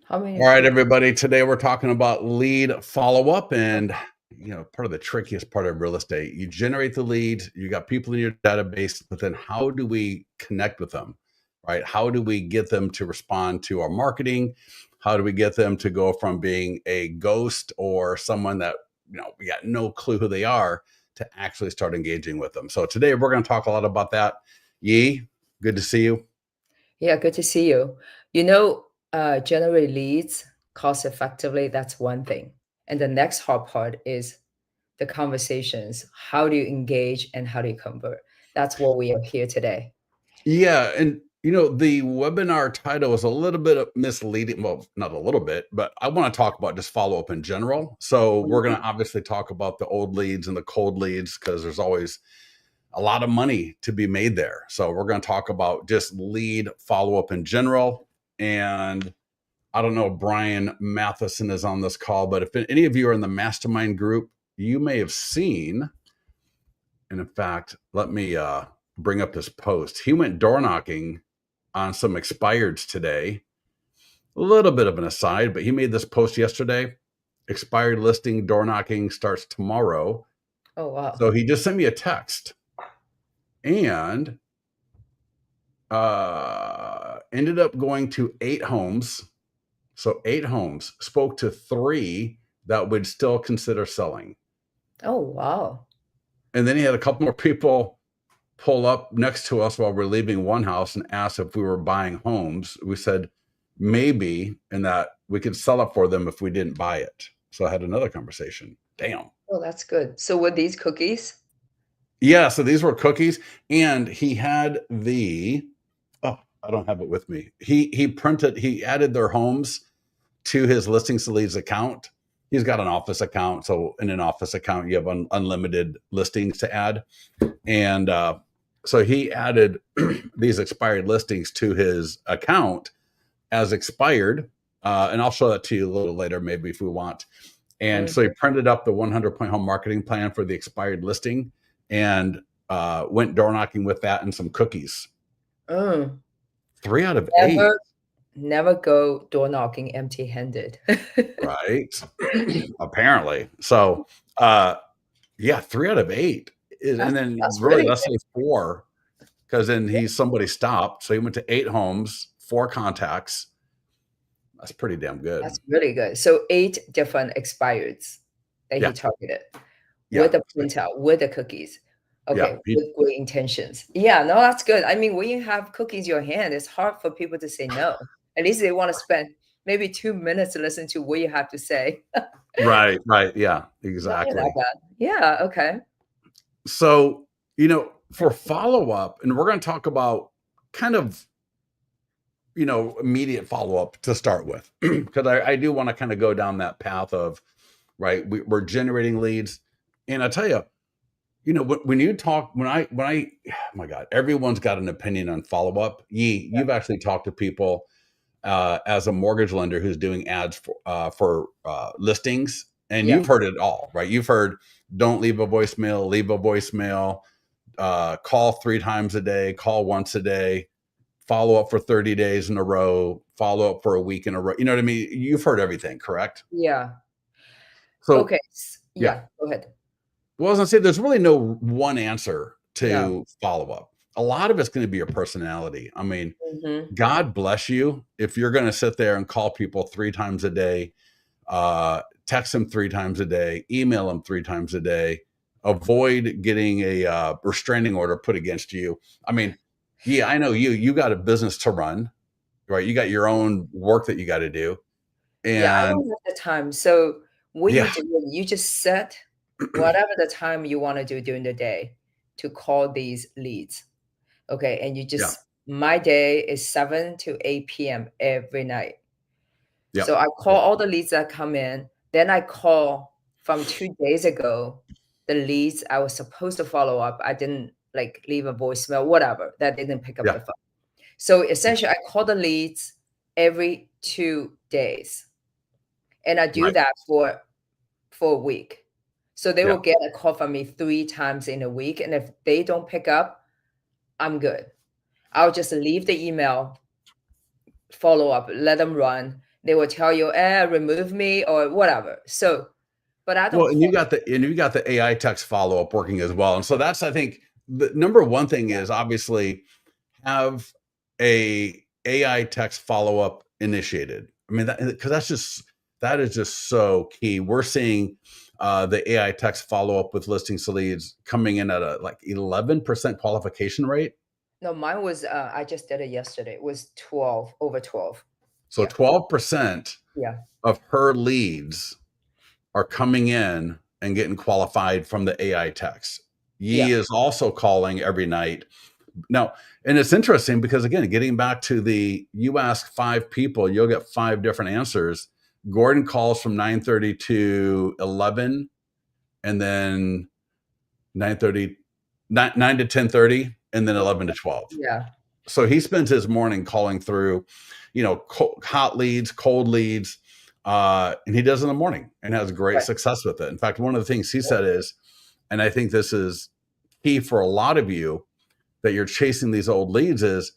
How many All right, people? everybody. Today we're talking about lead follow-up and part of the trickiest part of real estate. You generate the leads, you got people in your database, but then how do we connect with them? Right? How do we get them to respond to our marketing? How do we get them to go from being a ghost or someone that, we got no clue who they are to actually start engaging with them? So today we're going to talk a lot about that. Yi, good to see you. Yeah, good to see you. Generate leads cost effectively. That's one thing. And the next hard part is the conversations. How do you engage and how do you convert? That's what we are here today. Yeah, and the webinar title is a little bit misleading. Well, not a little bit, but I want to talk about just follow up in general. So we're going Mhm. to obviously talk about the old leads and the cold leads because there's always a lot of money to be made there. So we're going to talk about just lead follow up in general. And I don't know if Brian Matheson is on this call, but if any of you are in the mastermind group, you may have seen, and in fact, let me bring up this post. He went door knocking on some expireds today. A little bit of an aside, but he made this post yesterday. Expired listing door knocking starts tomorrow. Oh, wow. So he just sent me a text and ended up going to 8 homes. So 8 homes, spoke to 3 that would still consider selling. Oh, wow. And then he had a couple more people pull up next to us while we're leaving one house and ask if we were buying homes. We said maybe, and that we could sell it for them if we didn't buy it. So I had another conversation. Damn. Oh, that's good. So were these cookies? Yeah, so these were cookies, and he had the oh, I don't have it with me. He added their homes to his listings to leads account. He's got an office account, so in an office account you have unlimited listings to add, and so he added these expired listings to his account as expired. And I'll show that to you a little later, maybe if we want. And so he Mhm. printed up the 100-point home marketing plan for the expired listing and went door knocking with that and some cookies. Mm. 3 out of 8, Never go door knocking empty-handed. right? Apparently. So, yeah, 3 out of 8. That's And then that's really, really let's say 4, because then somebody stopped. So he went to 8 homes, 4 contacts. That's pretty damn good. That's really good. So 8 different expireds that he Yeah. targeted Yeah. with the printout, with the cookies. Yeah. Okay, with great intentions. Yeah, no, that's good. I mean, when you have cookies in your hand, it's hard for people to say no. At least they want to spend maybe 2 minutes to listen to what you have to say. Right. Right. Yeah. Not that Exactly. bad. Yeah, okay. So, for follow up, and we're going to talk about kind of, immediate follow up to start with, because I do want to kind of go down that path of, right, we're generating leads. And I tell you, when you talk, oh my God, everyone's got an opinion on follow up. You've actually talked to people as a mortgage lender who's doing ads for listings, and Yeah. you've heard it all, right? You've heard don't leave a voicemail, leave a voicemail, call 3 times a day, call once a day, follow up for 30 days in a row, follow up for a week in a row. You know what I mean? You've heard everything, correct? Yeah. So Okay. yeah. Yeah, go ahead. Well, as I say, there's really no one answer No. to follow up. A lot of it's going to be your personality. I mean, Mhm. God bless you if you're going to sit there and call people 3 times a day, text them 3 times a day, email them 3 times a day, avoid getting a restraining order put against you. I mean, yeah, I know you got a business to run, right? You got your own work that you got to do. Yeah, I And don't have the time. So what you yeah, do, you just set whatever the time you want to do during the day to call these leads. Okay. And you yeah, just, my day is 7 to 8 p.m. every night. yeah, So I call all the leads that come in. Then I call from 2 days ago the leads I was supposed to follow up. I didn't like leave a voicemail, whatever, that didn't pick up yeah, the phone. So essentially, I call the leads every 2 days. And I do right, that for a week. So they will yeah, get a call from me 3 times in a week, and if they don't pick up, I'm good. I'll just leave the email, follow up, let them run. They will tell you, remove me or whatever. So, but I Well, don't call. and you got the AI text follow up working as well. And so that's, I think, the number one thing is obviously have a AI text follow up initiated. I mean, because that is just so key. We're seeing the AI text follow up with listings to leads coming in at a like 11% qualification rate. No, mine was, I just did it yesterday. It was 12, over 12. So Yeah. 12% Yeah. of her leads are coming in and getting qualified from the AI text. Yi Yeah. is also calling every night. Now, and it's interesting because again, getting back to you ask 5 people, you'll get 5 different answers. Gordon calls from 9:30 to 11, and then 9:30, 9 to 10:30, and then 11 to 12. Yeah. So he spends his morning calling through, hot leads, cold leads, and he does in the morning and has great Right. success with it. In fact, one of the things he said is, and I think this is key for a lot of you that you're chasing these old leads, is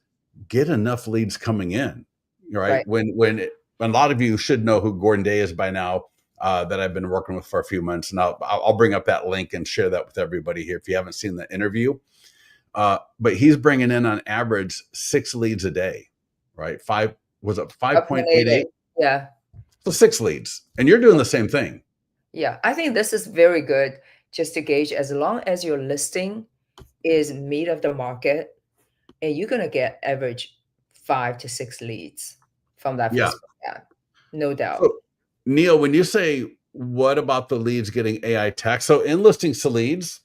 get enough leads coming in, right? Right. A lot of you should know who Gordon Day is by now, that I've been working with for a few months. And I'll bring up that link and share that with everybody here if you haven't seen the interview. But he's bringing in on average 6 leads a day, right? Was it 5.88? 5.88. Yeah. So 6 leads. And you're doing the same thing. Yeah. I think this is very good just to gauge as long as your listing is meat of the market and you're going to get average 5 to 6 leads from that Yeah. Facebook ad. No doubt. So, Neil, when you say, what about the leads getting AI text? So in listings to leads,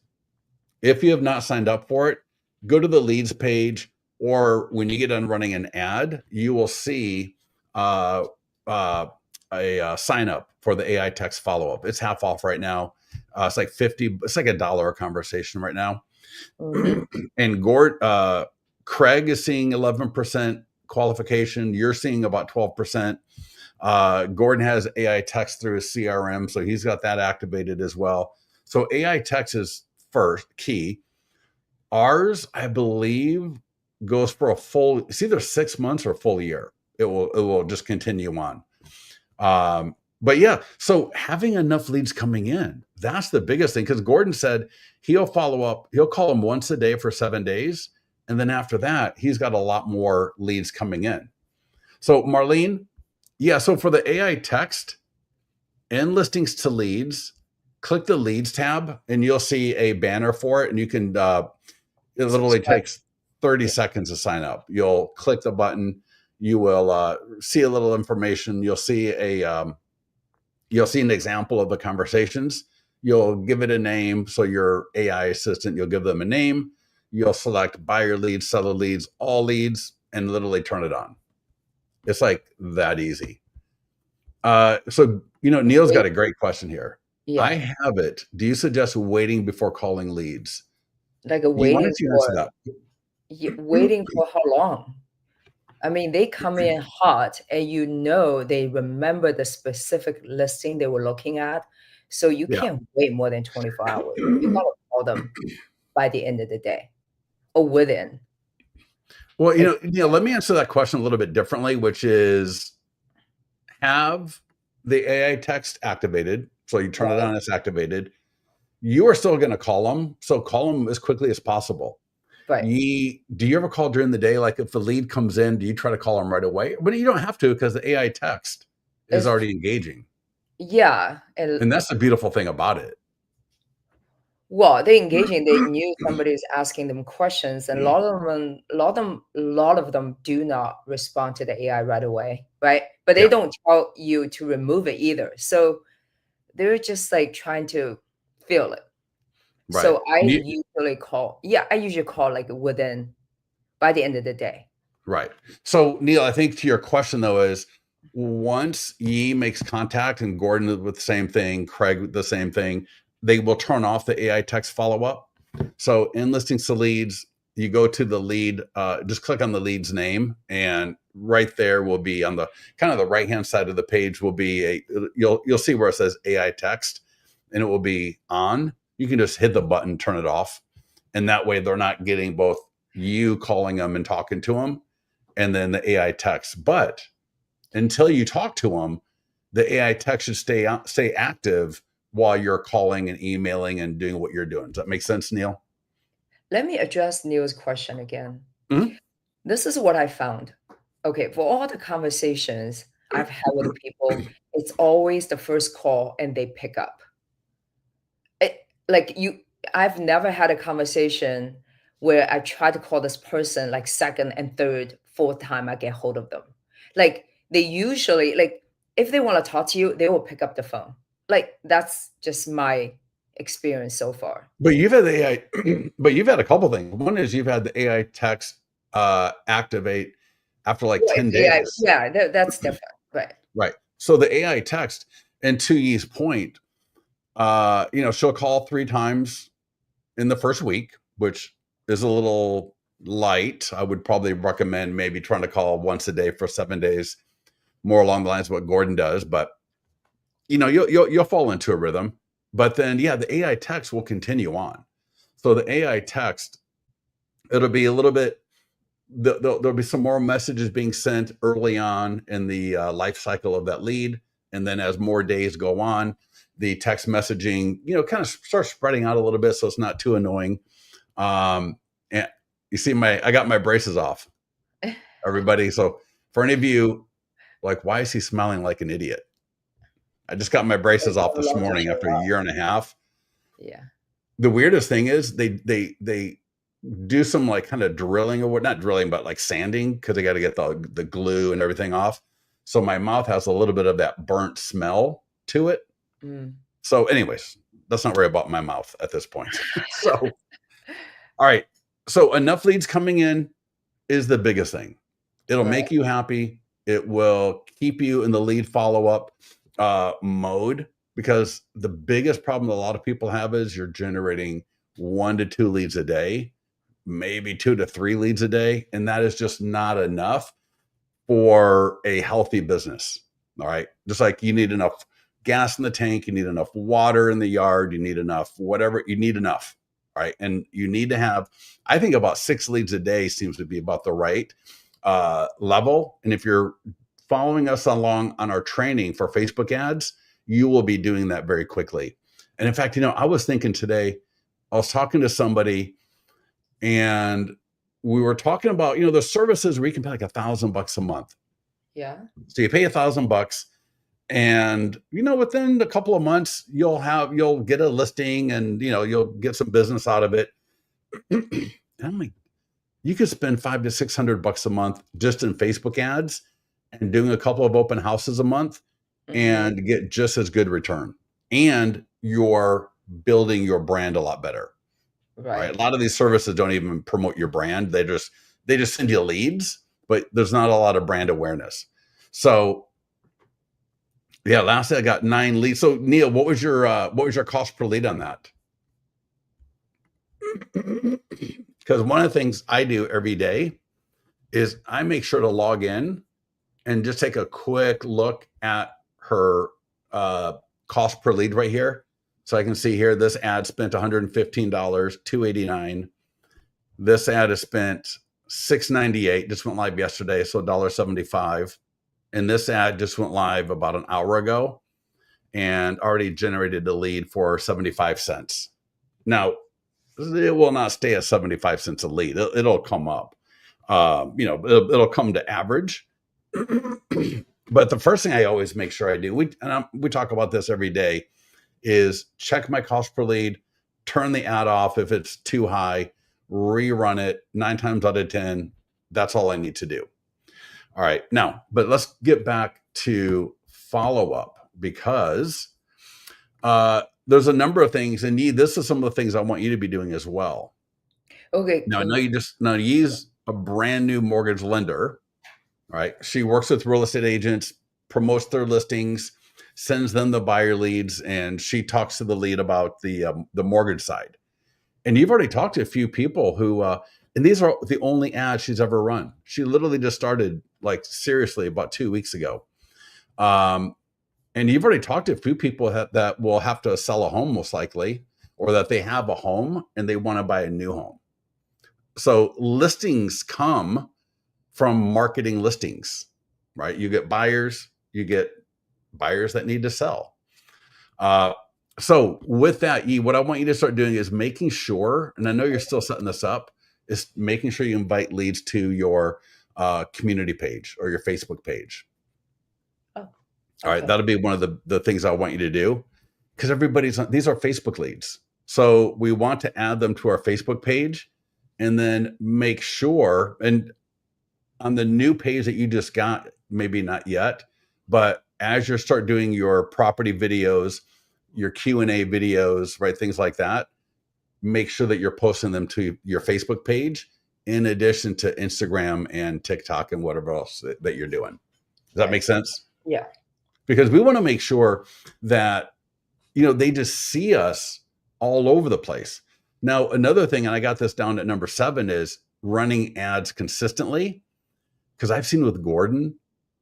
if you have not signed up for it, go to the leads page, or when you get done running an ad, you will see uh, a sign up for the AI text follow up. It's half off right now. It's like 50. It's like $1 a conversation right now. Hmm. And Craig is seeing 11% qualification. You're seeing about 12%. Gordon has AI text through his CRM, so he's got that activated as well. So AI text is first key. Ours, I believe, goes for it's either 6 months or a full year. It will just continue on. But yeah, so having enough leads coming in, that's the biggest thing. Because Gordon said he'll follow up, he'll call them once a day for 7 days. And then after that, he's got a lot more leads coming in. So Marlene, yeah, so for the AI text and listings to leads, click the leads tab and you'll see a banner for it. And you can, it literally Subscribe. takes 30 seconds to sign up. You'll click the button. You will see a little information. You'll see an example of the conversations. You'll give it a name. So your AI assistant, you'll give them a name. You'll select buyer leads, seller leads, all leads, and literally turn it on. It's like that easy. So, Neil's got a great question here. I Yeah. have it. Do you suggest waiting before calling leads? Like a Why waiting don't you answer for, that? waiting for how long? I mean, they come in hot and they remember the specific listing they were looking at. So you Yeah. can't wait more than 24 hours. You got to call them by the end of the day or within. Well, Like, let me answer that question a little bit differently, which is have the AI text activated. So you turn it right, on, it's activated. You are still going to call them. So call them as quickly as possible. right. Do you ever call during the day? Like if the lead comes in, do you try to call them right away? But you don't have to because the AI text is It's, already engaging. yeah. And And that's the beautiful thing about it. well, they engaging, they knew somebody is asking them questions, and a lot of them do not respond to the AI right away, right? But they Yeah, don't tell you to remove it either. So they're just like trying to feel it. right. So I usually call like within by the end of the day. Right. So, Neil, I think to your question though is once Yi makes contact and Gordon with the same thing, Craig with the same thing, they will turn off the AI text follow up. So, in listings to leads, you go to the lead, just click on the lead's name, and right there will be on the kind of the right hand side of the page will be you'll see where it says AI text, and it will be on. You can just hit the button, turn it off, and that way they're not getting both you calling them and talking to them and then the AI text. But until you talk to them, the AI text should stay active while you're calling and emailing and doing what you're doing. Does that make sense, Neil? Let me address Neil's question again. Mhm. This is what I found. Okay, for all the conversations I've had with people, it's always the first call and they pick up. It, like you, I've never had a conversation where I try to call this person like second and third, fourth time I get hold of them. Like they usually like if they want to talk to you, they will pick up the phone. Like that's just my experience so far. But you've had the AI, but you've had a couple things. One is you've had the AI text activate after like Yeah, 10 yeah, days. yeah, that's different. Right. Right. So the AI text, and to Yi's point, she'll call 3 times in the first week, which is a little light. I would probably recommend maybe trying to call once a day for 7 days, more along the lines of what Gordon does. But you'll fall into a rhythm. But then, yeah, the AI text will continue on. So the AI text, it'll be a little bit. There'll be some more messages being sent early on in the life cycle of that lead, and then as more days go on, the text messaging, kind of starts spreading out a little bit, so it's not too annoying. And you see, I got my braces off, everybody. So for any of you, like, why is he smiling like an idiot? I just got my braces off I this love to morning show after a up. year and a half. Yeah. The weirdest thing is they do some like kind of drilling or what, not drilling, but like sanding because they got to get the glue and everything off. So my mouth has a little bit of that burnt smell to it. Mm. So, anyways, let's not worry about my mouth at this point. So, all right. So enough leads coming in is the biggest thing. It'll Right. make you happy. It will keep you in the lead follow-up mode, because the biggest problem that a lot of people have is you're generating 1 to 2 leads a day, maybe 2 to 3 leads a day, and that is just not enough for a healthy business. All right. Just like you need enough gas in the tank, you need enough water in the yard, you need enough whatever, you need enough. All right. And you need to have, I think about 6 leads a day seems to be about the right level. And if you're following us along on our training for Facebook ads, you will be doing that very quickly. And in fact, I was thinking today, I was talking to somebody and we were talking about, the services where you can pay like $1,000 a month. Yeah. So you pay $1,000 and, within a couple of months, you'll get a listing and, you'll get some business out of it. And I'm like, you could spend $500 to $600 a month just in Facebook ads and doing a couple of open houses a month Hmm. and get just as good return. And you're building your brand a lot better. All right. A Right. lot of these services don't even promote your brand. They just send you leads, but there's not a lot of brand awareness. So yeah, lastly I got 9 leads. So Neil, what was your cost per lead on that? Because one of the things I do every day is I make sure to log in and just take a quick look at her uh, cost per lead right here. So I can see here this ad spent $115, $289. This ad is spent $698. Just went live yesterday, so $1.75. And this ad just went live about an hour ago and already generated a lead for 75 cents. Now, it will not stay at 75 cents a lead. It'll come up. It'll come to average. But the first thing I always make sure I do, we talk about this every day, is check my cost per lead, turn the ad off if it's too high, rerun it 9 times out of 10. That's all I need to do. All right. Now, but let's get back to follow up, because there's a number of things, and this is some of the things I want you to be doing as well. Okay. Now, I know Cool. now use a brand new mortgage lender. All right. She works with real estate agents, promotes their listings, sends them the buyer leads, and she talks to the lead about the mortgage side. And you've already talked to a few people who, and these are the only ads she's ever run. She literally just started, like, seriously about 2 weeks ago. And you've already talked to a few people that will have to sell a home most likely, or that they have a home and they want to buy a new home. So listings come from marketing listings. right? You get buyers, you get buyers that need to sell. So with that, E, what I want you to start doing is making sure, and I know you're still setting this up, is making sure you invite leads to your community page or your Facebook page. Oh, All right, okay. that'll be one of the things I want you to do, because these are Facebook leads. So we want to add them to our Facebook page, and then make sure, and on the new page that you just got, maybe not yet, but as you start doing your property videos, your Q&A videos, right, things like that, make sure that you're posting them to your Facebook page in addition to Instagram and TikTok and whatever else that you're doing. Does that Right. make sense? Yeah. Because we want to make sure that, they just see us all over the place. Now, another thing, and I got this down at number 7, is running ads consistently. Because I've seen with Gordon,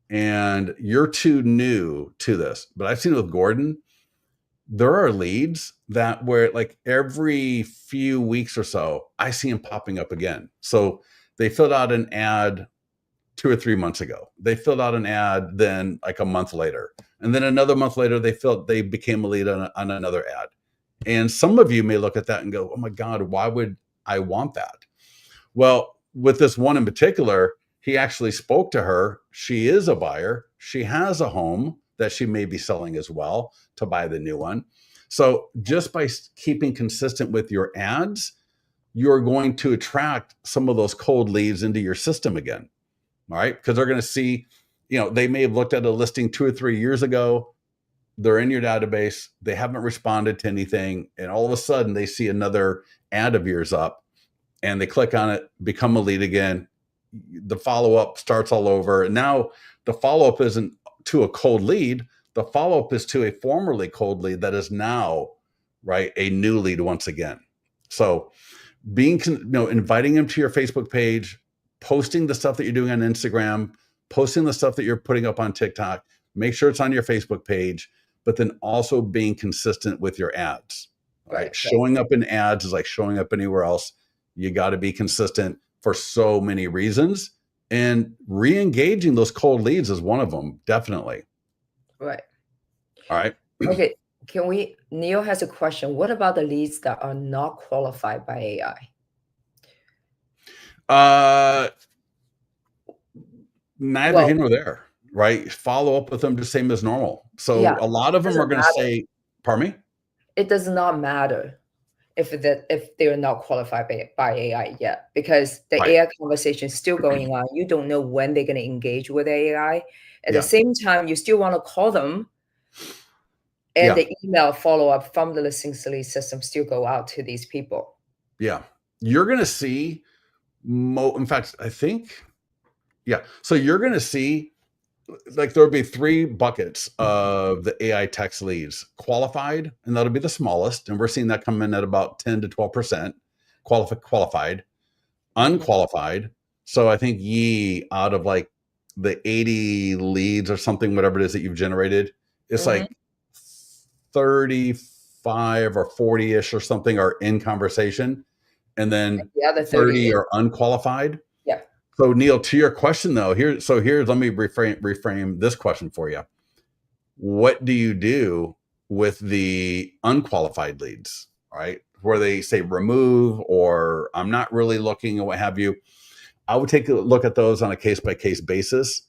and you're too new to this, but I've seen with Gordon, there are leads that where like every few weeks or so, I see them popping up again. So they filled out an ad 2 or 3 months ago. They filled out an ad then like a month later. And then another month later, they became a lead on another ad. And some of you may look at that and go, oh my God, why would I want that? Well, with this one in particular, he actually spoke to her. She is a buyer. She has a home that she may be selling as well to buy the new one. So just by keeping consistent with your ads, you're going to attract some of those cold leads into your system again. All right. Because they're going to see, they may have looked at a listing 2 or 3 years ago. They're in your database. They haven't responded to anything. And all of a sudden they see another ad of yours up and they click on it, become a lead again. The follow-up starts all over. And now the follow-up isn't to a cold lead. The follow-up is to a formerly cold lead that is now, right, a new lead once again. So inviting them to your Facebook page, posting the stuff that you're doing on Instagram, posting the stuff that you're putting up on TikTok, make sure it's on your Facebook page, but then also being consistent with your ads. All right. Right. Showing up in ads is like showing up anywhere else. You got to be consistent for so many reasons. And re-engaging those cold leads is one of them, definitely. Right. All right. Okay. Neil has a question. What about the leads that are not qualified by AI? Neither Well, here nor there, right? Follow up with them the same as normal. yeah, So a lot of them are doesn't going to matter. say, pardon me? It does not matter if they're not qualified by AI yet, because the Right. AI conversation is still going on. You don't know when they're going to engage with AI. At the Yeah. same time, you still want to call them, and Yeah. the email follow up from the listing lead system still go out to these people. Yeah. You're going to see, in fact, I think, yeah. So you're going to see, like, there'll be 3 buckets of the AI text leads: qualified, and that'll be the smallest. And we're seeing that come in at about 10 to 12%. Qualified, Mhm. unqualified. So I think out of like the 80 leads or something, whatever it is that you've generated, it's Mhm. like 35 or 40-ish or something are in conversation. And then The other 30 30 is, are unqualified. yeah, So Neil, to your question though, here's let me reframe this question for you. What do you do with the unqualified leads, right? Where they say remove or I'm not really looking or what have you. I would take a look at those on a case by case basis.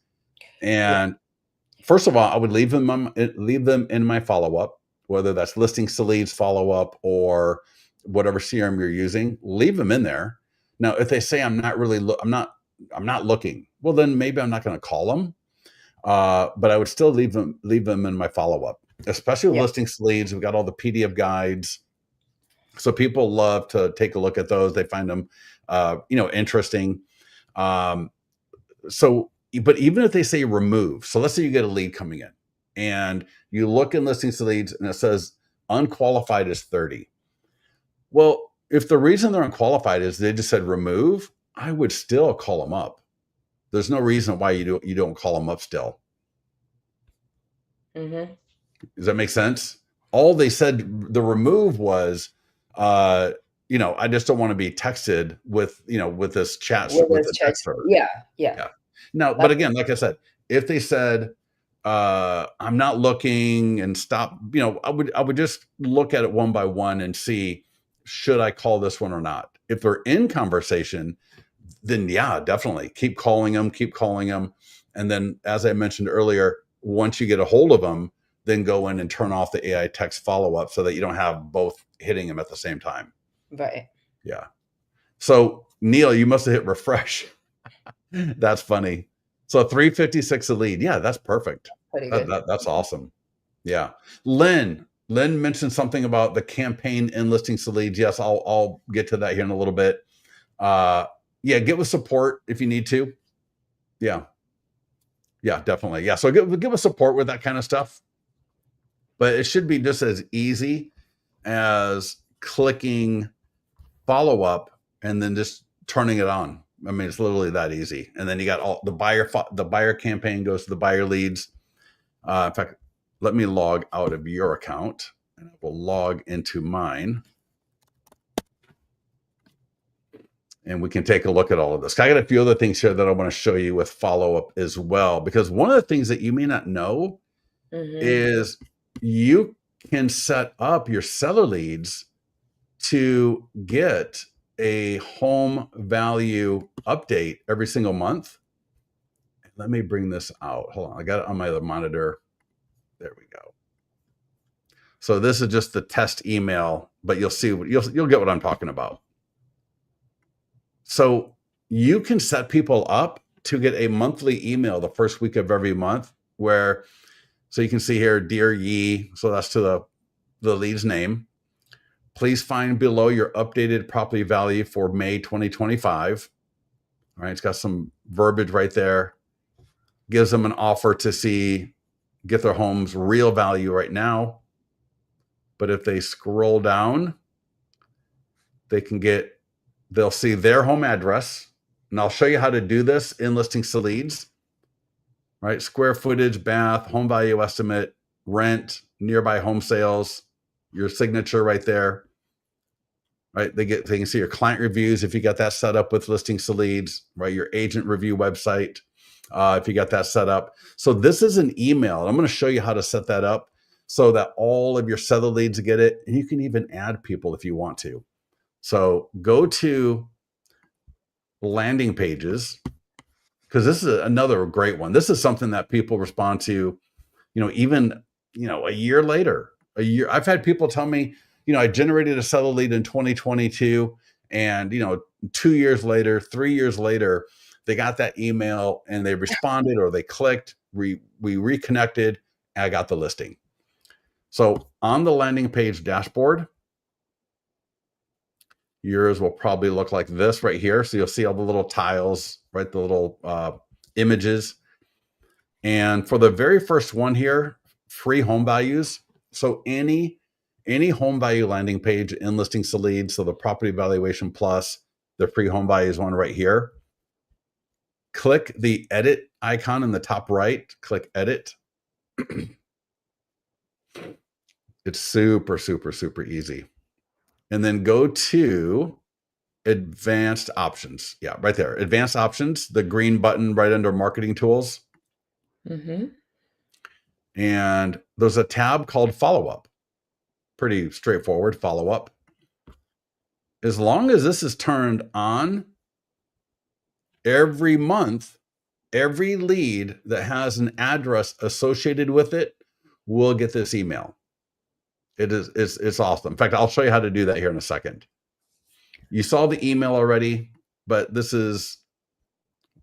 yeah, And first of all, I would leave them in my follow up, whether that's listings to leads follow up or whatever CRM you're using. Leave them in there. Now, if they say I'm not really, I'm not looking, well, then maybe I'm not going to call them. But I would still leave them in my follow up, especially with yeah, listings to leads. We've got all the PDF guides, so people love to take a look at those. They find them, interesting. Um, so, but even if they say remove, so let's say you get a lead coming in and you look in listings to leads and it says unqualified is 30. Well, if the reason they're unqualified is they just said remove, I would still call them up. There's no reason why you don't call them up still. mhm. Does that make sense? All they said, the remove was, I just don't want to be texted with, with this chat, With with this the chat, text server. yeah, yeah. Yeah. No, but That again, like I said, if they said, I'm not looking and stop, I would just look at it one by one and see, should I call this one or not? If they're in conversation, then yeah, definitely keep calling them. And then, as I mentioned earlier, once you get a hold of them, then go in and turn off the AI text follow-up so that you don't have both hitting them at the same time. Right. Yeah. So Neil, you must have hit refresh. That's funny. So 356 a lead. Yeah, that's perfect. Pretty good. That's awesome. Yeah. Lynn mentioned something about the campaign enlisting to leads. Yes, I'll get to that here in a little bit. Yeah, get with support if you need to. Yeah. Yeah, definitely. Yeah. So give us support with that kind of stuff. But it should be just as easy as clicking follow up and then just turning it on. I mean, it's literally that easy. And then you got all the buyer campaign goes to the buyer leads. In fact, let me log out of your account and I will log into mine. And we can take a look at all of this. I got a few other things here that I want to show you with follow-up as well, because one of the things that you may not know is you can set up your seller leads to get a home value update every single month. Let me bring this out. Hold on. I got it on my other monitor. There we go. So this is just the test email, but you'll see you'll get what I'm talking about. So you can set people up to get a monthly email the first week of every month so you can see here, Dear Ye, so that's to the lead's name. Please find below your updated property value for May 2025. All right, it's got some verbiage right there. Gives them an offer to get their home's real value right now. But if they scroll down, they'll see their home address. And I'll show you how to do this in listings to leads. Right, square footage, bath, home value estimate, rent, nearby home sales, your signature right there. Right, they can see your client reviews if you got that set up with listings to leads. Right, your agent review website if you got that set up. So this is an email. I'm going to show you how to set that up so that all of your seller leads get it, and you can even add people if you want to. So go to landing pages, because this is another great one. This is something that people respond to, even, a year later. I've had people tell me, I generated a seller lead in 2022, and 2 years later, 3 years later, they got that email and they responded or they clicked. We reconnected, and I got the listing. So on the landing page dashboard, yours will probably look like this right here. So you'll see all the little tiles, right? The little images. And for the very first one here, free home values. So any home value landing page in listings to leads, so the property valuation plus the free home values one right here. Click the edit icon in the top right, click edit. It's super, super, super easy. And then go to advanced options. Yeah, right there. Advanced options, the green button right under marketing tools. And there's a tab called follow-up. Pretty straightforward, follow-up. As long as this is turned on, every month, every lead that has an address associated with it will get this email. It's awesome. In fact, I'll show you how to do that here in a second. You saw the email already, but this is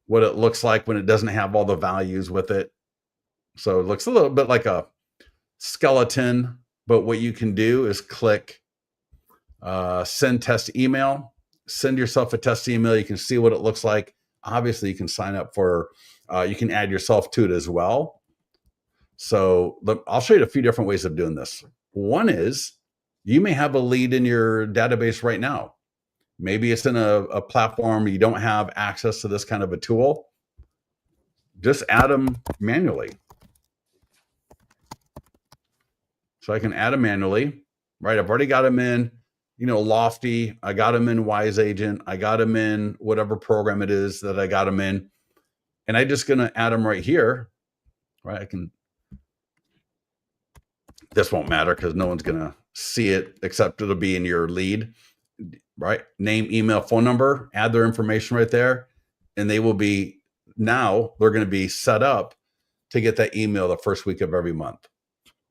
what it looks like when it doesn't have all the values with it. So it looks a little bit like a skeleton, but what you can do is click send test email, send yourself a test email. You can see what it looks like. Obviously, you can sign up you can add yourself to it as well. So I'll show you a few different ways of doing this. One is you may have a lead in your database right now. Maybe it's in a platform you don't have access to this kind of a tool. Just add them manually. So I can add them manually, right? I've already got them in, Lofty. I got them in Wise Agent. I got them in whatever program it is that I got them in. And I'm just going to add them right here. right? I can, this won't matter because no one's going to see it except it'll be in your lead, right? Name, email, phone number, add their information right there. And they will be, now they're going to be set up to get that email the first week of every month,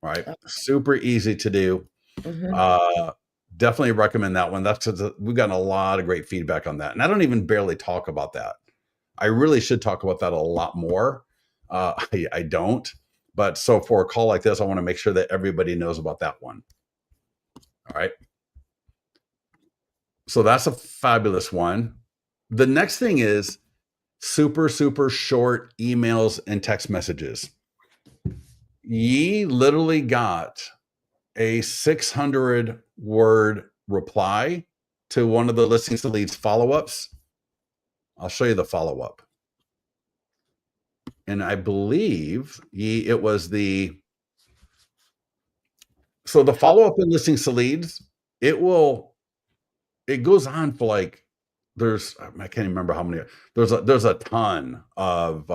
right? Super easy to do. Mm-hmm. Uh, Definitely recommend that one. We've gotten a lot of great feedback on that. And I don't even barely talk about that. I really should talk about that a lot more. I don't. But so for a call like this, I want to make sure that everybody knows about that one. All right. So that's a fabulous one. The next thing is super, super short emails and text messages. Ye literally got a 600 word reply to one of the listings to leads follow-ups. I'll show you the follow-up. And I believe it was the follow-up in listings to leads, it goes on for like, I can't even remember how many, there's a ton of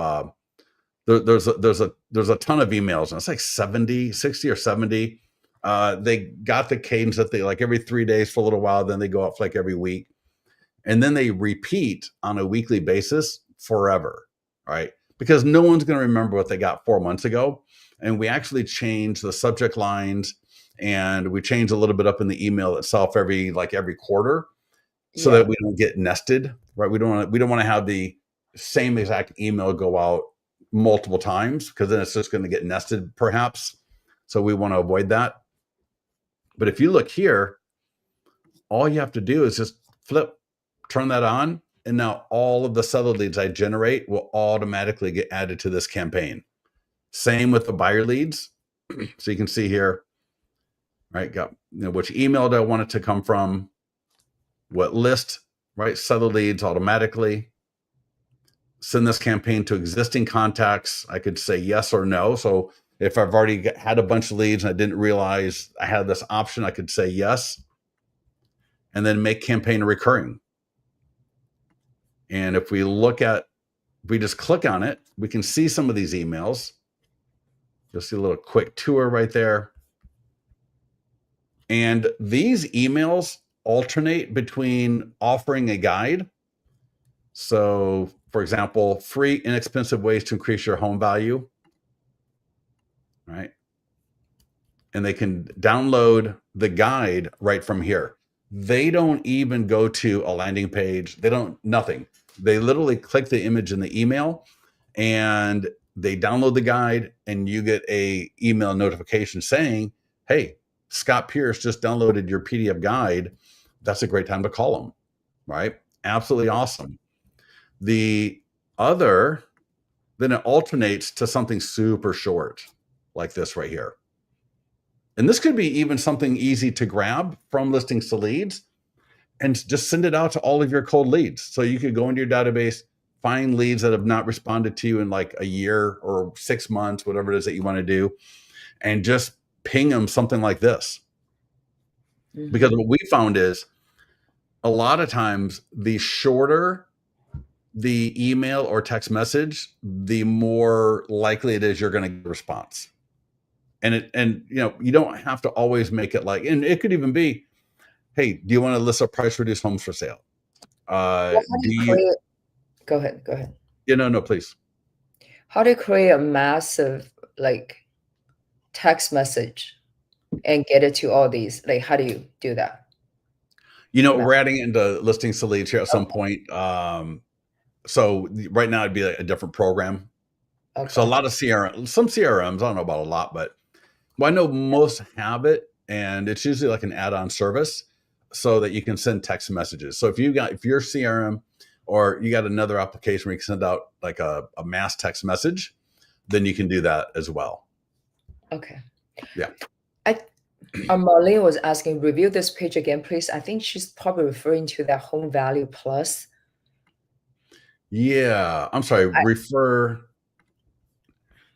there's a ton of emails, and it's like 60 or 70. They got the cadence that they like every 3 days for a little while, then they go up for like every week, and then they repeat on a weekly basis forever, right? Because no one's going to remember what they got 4 months ago. And we actually change the subject lines, and we change a little bit up in the email itself every quarter, so Yeah. that we don't get nested, right? We don't want to have the same exact email go out multiple times, because then it's just going to get nested perhaps. So we want to avoid that. But if you look here, all you have to do is just turn that on, and now all of the seller leads I generate will automatically get added to this campaign. Same with the buyer leads. So you can see here, right? Got which email do I want it to come from? What list, right? Seller leads automatically. Send this campaign to existing contacts. I could say yes or no. So if I've already had a bunch of leads and I didn't realize I had this option, I could say yes, and then make campaign recurring. And if we just click on it, we can see some of these emails. You'll see a little quick tour right there. And these emails alternate between offering a guide. So, for example, free, inexpensive ways to increase your home value, right? And they can download the guide right from here. They don't even go to a landing page. Nothing. They literally click the image in the email, and they download the guide, and you get a email notification saying, hey, Scott Pierce just downloaded your PDF guide. That's a great time to call them, right? Absolutely awesome. Then it alternates to something super short like this right here. And this could be even something easy to grab from listings to leads and just send it out to all of your cold leads. So you could go into your database, find leads that have not responded to you in like a year or 6 months, whatever it is that you want to do, and just ping them something like this. Mm-hmm. Because what we found is a lot of times the shorter the email or text message, the more likely it is you're going to get a response. And you don't have to always make it like, and it could even be, hey, do you want to list a price reduced homes for sale? How do you create? Go ahead. No, please. How do you create a massive text message and get it to all these? Like, how do you do that? We're adding into listings to leads here at some point. So right now it'd be like a different program. Okay. So a lot of some CRMs, I don't know about a lot, but I know most have it, and it's usually like an add-on service so that you can send text messages. So if you're CRM or you got another application where you can send out like a mass text message, then you can do that as well. Okay. Yeah. Marlene was asking, review this page again, please. I think she's probably referring to that Home Value Plus. Yeah. I'm sorry.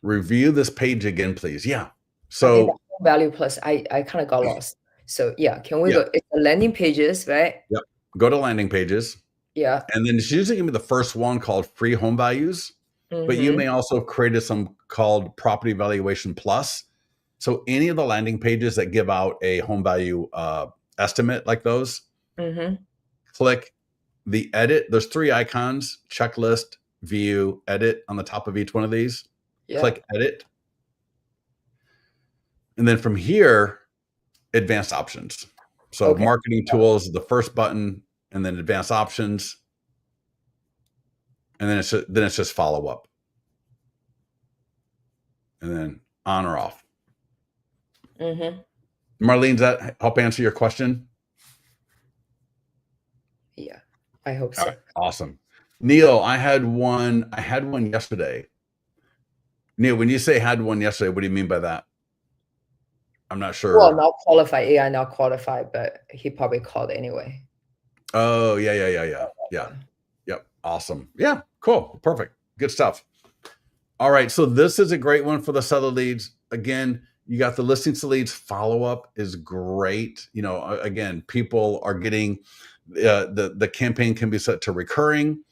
Review this page again, please. Yeah. So Home Value Plus, I kind of got lost. So yeah, can we go? It's the landing pages, right? Yep. Go to landing pages. Yeah. And then it's usually going to be the first one called free home values. but you Mm-hmm. may also have created some called Property Valuation Plus. So any of the landing pages that give out a home value estimate like those, Mm-hmm. click the edit. There's three icons: checklist, view, edit on the top of each one of these. Yeah. Click edit. And then from here, advanced options. So Okay. marketing tools is the first button, and then advanced options, and then it's just follow up, and then on or off. Mm-hmm. Marlene, does that help answer your question? Yeah. I hope All so. right, awesome. Neil, I had one. I had one yesterday. Neil, when you say had one yesterday, what do you mean by that? I'm not Well, sure. not qualified. AI not qualified, but he probably called anyway. Oh, yeah. Yep. Awesome. Yeah. Cool. Perfect. Good stuff. All right. So this is a great one for the seller leads. Again, you got the listings to leads follow up is great. You know, again, people are getting the campaign can be set to recurring.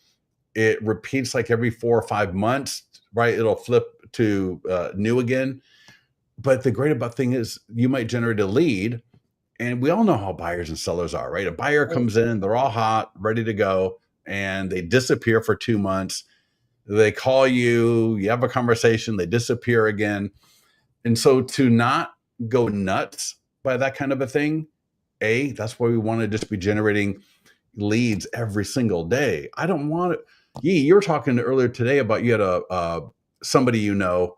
It repeats like every 4 or 5 months, right? It'll flip to new again. But the great about thing is you might generate a lead, and we all know how buyers and sellers are, right? A buyer Mm. comes in, they're all hot, ready to go, and they disappear for 2 months. They call you, you have a conversation, they disappear again. And so to not go nuts by that kind of a thing, that's why we want to just be generating leads every single day. I don't want it. You were talking earlier today about you had somebody you know,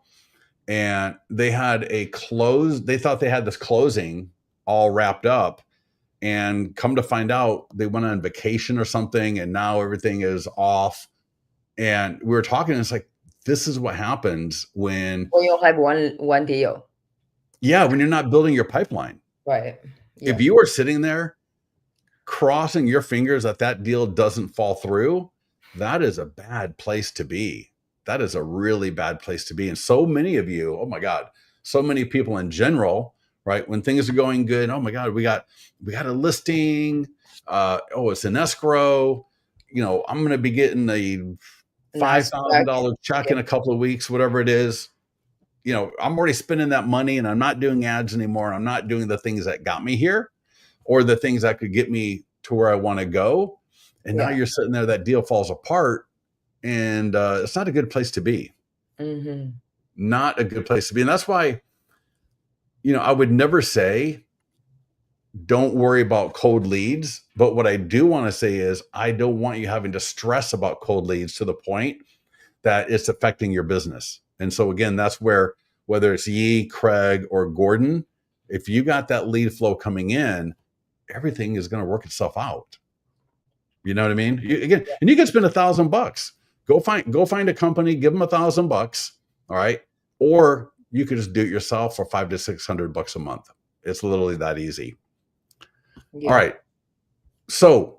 and they had a close. They thought they had this closing all wrapped up, and come to find out they went on vacation or something, and now everything is off. And we were talking, and it's like, this is what happens when, Or you'll have one deal. yeah, when you're not building your pipeline. Right. If Yeah. you are sitting there crossing your fingers that that deal doesn't fall through, that is a bad place to be. That is a really bad place to be. And so many of you, oh my God, so many people in general, right? When things are going good, oh my God, we got a listing. It's an escrow. You know, I'm going to be getting a five Nice thousand back. dollar check Yeah. in a couple of weeks, whatever it is. You know, I'm already spending that money, and I'm not doing ads anymore. And I'm not doing the things that got me here, or the things that could get me to where I want to go. And now Yeah. you're sitting there, that deal falls apart, and it's not a good place to be. Mm-hmm. Not a good place to be. And that's why, I would never say don't worry about cold leads. But what I do want to say is I don't want you having to stress about cold leads to the point that it's affecting your business. And so again, that's where, whether it's Yee, Craig, or Gordon, if you got that lead flow coming in, everything is going to work itself out. You know what I mean? Again, and you can spend $1,000. Go find a company, give them $1,000. All right. Or you could just do it yourself for $500 to $600 a month. It's literally that easy. All Yeah. right. So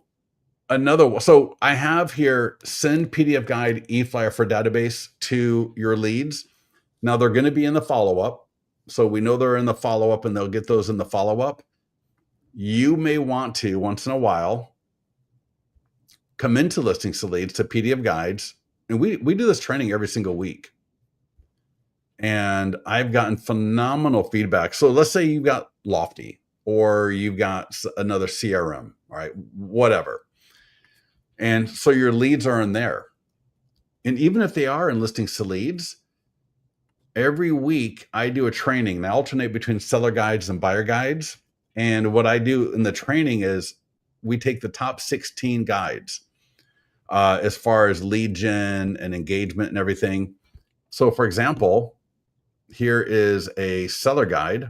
so I have here, send PDF guide e-flyer for database to your leads. Now they're going to be in the follow-up. So we know they're in the follow-up, and they'll get those in the follow-up. You may want to, once in a while, come into listings to leads to PDF guides. And we do this training every single week. And I've gotten phenomenal feedback. So let's say you've got Lofty, or you've got another CRM, all right, whatever. And so your leads are in there. And even if they are in listings to leads, every week I do a training, and I alternate between seller guides and buyer guides. And what I do in the training is we take the top 16 guides as far as lead gen and engagement and everything. So, for example, here is a seller guide.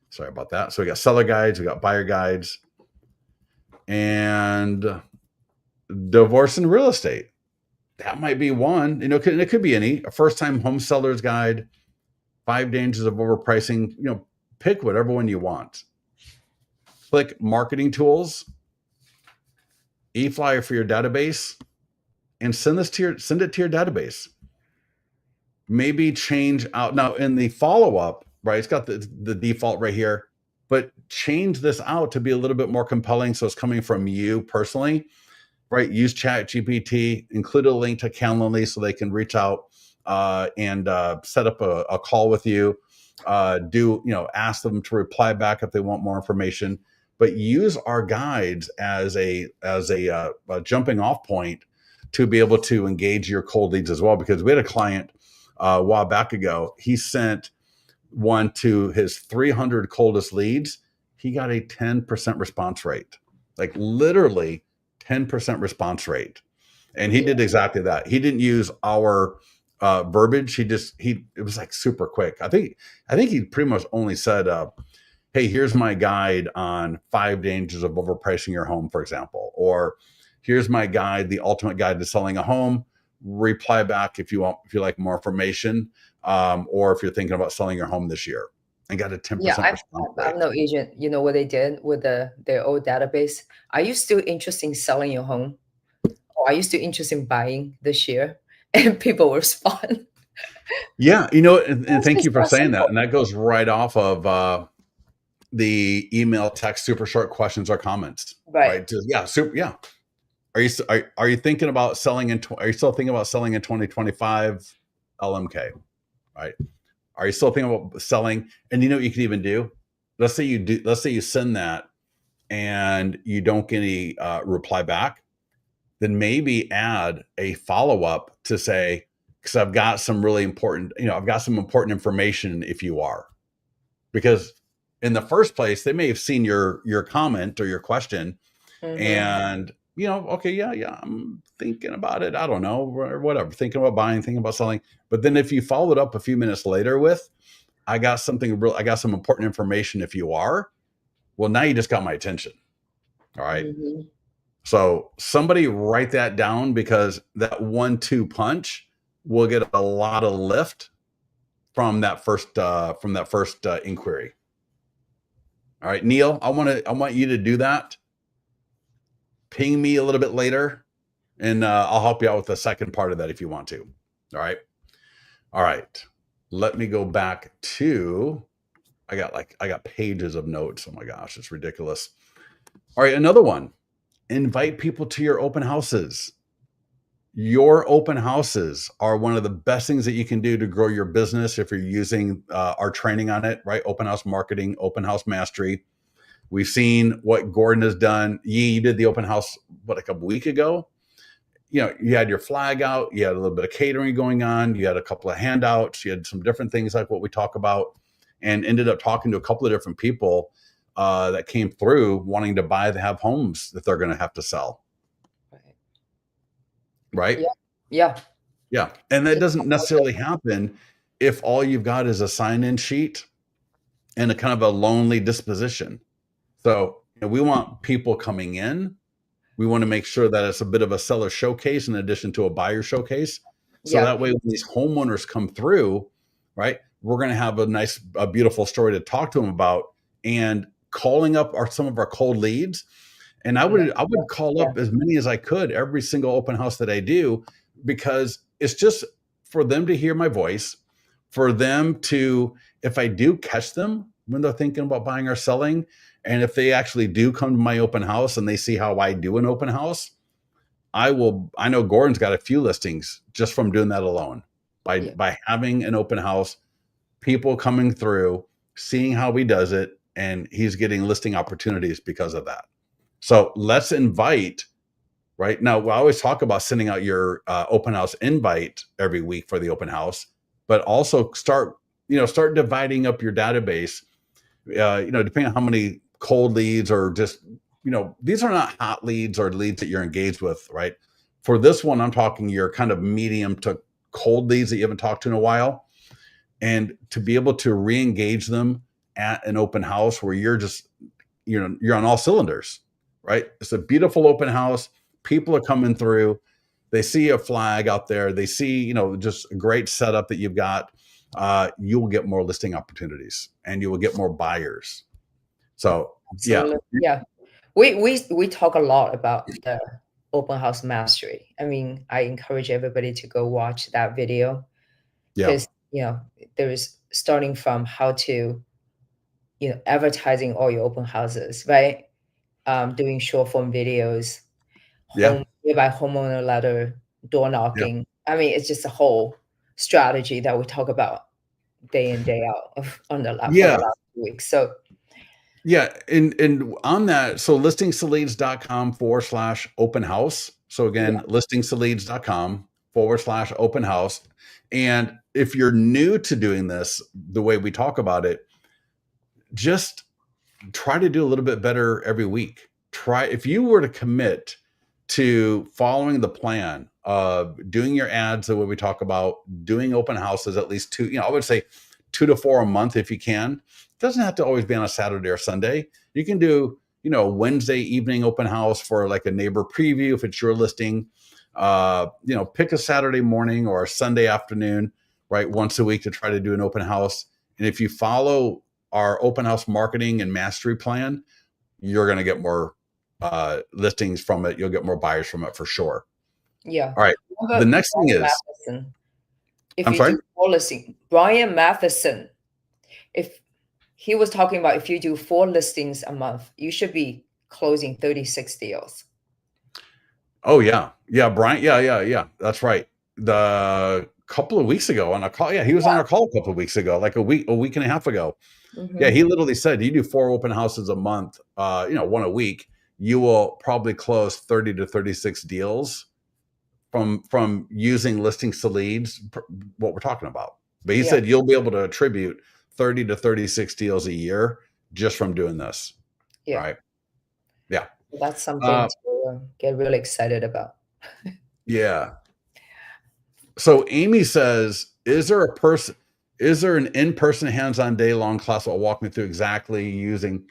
Sorry about that. So we got seller guides, we got buyer guides, and divorce and real estate. That might be one. It could be any. A first-time home seller's guide, 5 dangers of overpricing. Pick whatever one you want. Click marketing tools, e-flyer for your database, and send it to your database. Maybe change out now in the follow-up, right? It's got the default right here, but change this out to be a little bit more compelling. So it's coming from you personally. right? Use Chat GPT, include a link to Calendly so they can reach out and set up a call with you. Ask them to reply back if they want more information. But use our guides as a jumping off point to be able to engage your cold leads as well. Because we had a client a while back ago. He sent one to his 300 coldest leads. He got a 10% response rate, like literally 10% response rate. And he Yeah. did exactly that. He didn't use our verbiage. It was like super quick. I think he pretty much only said, hey, here's my guide on 5 dangers of overpricing your home, for example, or here's my guide, the ultimate guide to selling a home. Reply back if you like more information, or if you're thinking about selling your home this year, and got a Yeah, 10% response I'm rate. no agent. You know what they did with their old database? Are you still interested in selling your home? Or are you still interested in buying this year? And people will respond. Yeah, and It's thank just you for that saying that. simple. And that goes right off of the email, text, super short questions or comments, Right. right? Just, yeah, super. Yeah. Are you thinking about selling are you still thinking about selling in 2025 LMK, right? Are you still thinking about selling? And you know what you can even do? Let's say you send that and you don't get any reply back, then maybe add a follow-up to say, because I've got some really important, I've got some important information if you are. Because in the first place, they may have seen your comment or your question Mm-hmm. and okay, yeah, I'm thinking about it. I don't know, or whatever, thinking about buying, thinking about selling. But then if you follow it up a few minutes later with, I got some important information if you are, well, now you just got my attention. All right. Mm-hmm. So somebody write that down, because that 1-2 punch will get a lot of lift from that first inquiry. All right, Neil, I want you to do that. Ping me a little bit later, and I'll help you out with the second part of that if you want to. All right. All right. Let me go back to I got pages of notes. Oh my gosh, it's ridiculous. All right, another one. Invite people to your open houses. Your open houses are one of the best things that you can do to grow your business if you're using our training on it, right? Open house marketing, open house mastery. We've seen what Gordon has done. You did the open house, a couple weeks ago? You had your flag out, you had a little bit of catering going on, you had a couple of handouts, you had some different things like what we talk about, and ended up talking to a couple of different people that came through wanting to have homes that they're going to have to sell, Right. right? Yeah. Yeah. Yeah. And that Just doesn't necessarily happen if all you've got is a sign-in sheet and a kind of a lonely disposition. So we want people coming in. We want to make sure that it's a bit of a seller showcase in addition to a buyer showcase. So yeah. that way, when these homeowners come through, right, we're going to have a beautiful story to talk to them about, and calling up some of our cold leads. And Next I would step. call Yeah. up as many as I could every single open house that I do, because it's just for them to hear my voice, for them to, if I do catch them when they're thinking about buying or selling, and if they actually do come to my open house and they see how I do an open house, I know Gordon's got a few listings just from doing that alone. Yeah. By having an open house, people coming through, seeing how he does it, and he's getting listing opportunities because of that. So let's invite. Right now, we always talk about sending out your open house invite every week for the open house, but also start dividing up your database. Depending on how many cold leads, or just these are not hot leads or leads that you're engaged with, right? For this one, I'm talking your kind of medium to cold leads that you haven't talked to in a while, and to be able to re-engage them at an open house where you're on all cylinders, right? It's a beautiful open house. People are coming through. They see a flag out there. They see, just a great setup that you've got. You will get more listing opportunities, and you will get more buyers. So, yeah, Absolutely. Yeah. We talk a lot about the open house mastery. I mean, I encourage everybody to go watch that video yeah, because, there's starting from how to, advertising all your open houses, right? Doing short form videos, yeah, home nearby homeowner letter, door Yeah. knocking. I mean, it's just a whole strategy that we talk about day in, day out for the Yeah. last 2 weeks. So Yeah. And on that, so listingsleads.com/open house. So yeah, again, listingsleads.com/open house. And if you're new to doing this, the way we talk about it, just try to do a little bit better every week. Try, if you were to commit to following the plan of doing your ads the way we talk about, doing open houses at least two, I would say 2 to 4 a month if you can. It doesn't have to always be on a Saturday or Sunday. You can do, Wednesday evening open house for like a neighbor preview if it's your listing. Pick a Saturday morning or a Sunday afternoon, right? Once a week to try to do an open house. And if you follow our open house marketing and mastery plan, you're going to get more listings from it. You'll get more buyers from it for sure. yeah. All right. The Remember next thing Brian is, Matheson, if I'm you sorry. do four listing, Brian Matheson, if he was talking about if you do 4 listings a month, you should be closing 36 deals. Oh yeah. Yeah. Brian. Yeah. Yeah. Yeah. That's right. The couple of weeks ago on a call. Yeah. He was on our call a couple of weeks ago, like a week and a half ago. Yeah. Hmm. He literally said, you do 4 open houses a month, one a week, you will probably close 30 to 36 deals from using listings to leads, what we're talking about. But he Yeah, said you'll be able to attribute 30 to 36 deals a year just from doing this. yeah. Right. Yeah. That's something Uh, to get really excited about. yeah. So Amy says, is there an in-person hands-on day-long class that will walk me through exactly using?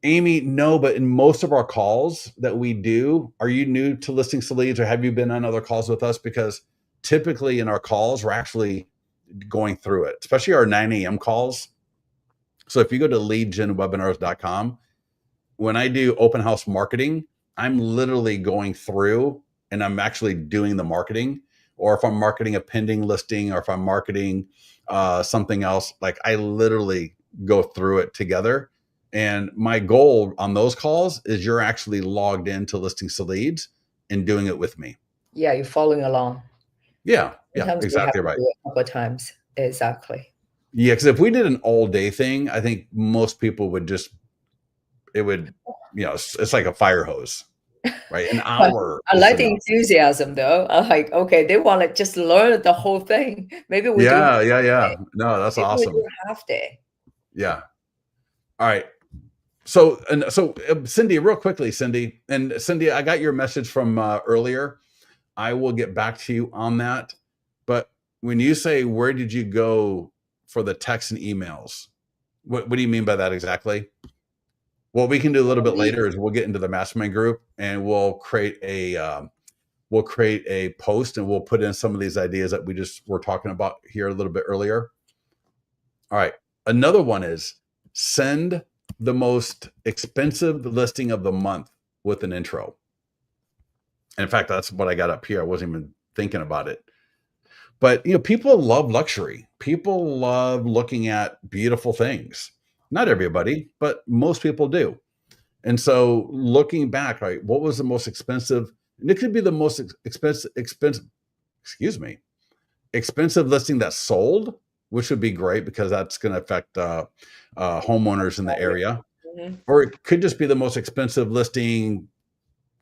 Amy, no, but in most of our calls that we do, are you new to listings to leads or have you been on other calls with us? Because typically in our calls, we're actually going through it, especially our 9 a.m. calls. So if you go to leadgenwebinars.com, when I do open house marketing, I'm literally going through and I'm actually doing the marketing. Or if I'm marketing a pending listing or if I'm marketing something else, like I literally go through it together. And my goal on those calls is you're actually logged into listings to leads and doing it with me. Yeah, you're following along. Yeah, yeah, Sometimes we have exactly to right. do it a couple of times. Exactly. Yeah, because if we did an all day thing, I think most people would just, it would, it's like a fire hose, right? An But hour I is like the enough. enthusiasm though. I'm like, okay, they want to just learn the whole thing. Maybe we do half Yeah, yeah, day. yeah. No, that's Maybe we awesome. do half day. Yeah. All right. So Cindy, real quickly, Cindy, and Cindy, I got your message from earlier. I will get back to you on that. But when you say where did you go for the texts and emails, what do you mean by that exactly? What we can do a little bit We, later is we'll get into the mastermind group and we'll create a post and we'll put in some of these ideas that we just were talking about here a little bit earlier. All right. Another one is send the most expensive listing of the month with an intro. And in fact, that's what I got up here. I wasn't even thinking about it. But people love luxury. People love looking at beautiful things. Not everybody, but most people do. And so looking back, right, what was the most expensive? And it could be the most excuse me, expensive listing that sold, which would be great because that's going to affect homeowners in the area. mhm. Or it could just be the most expensive listing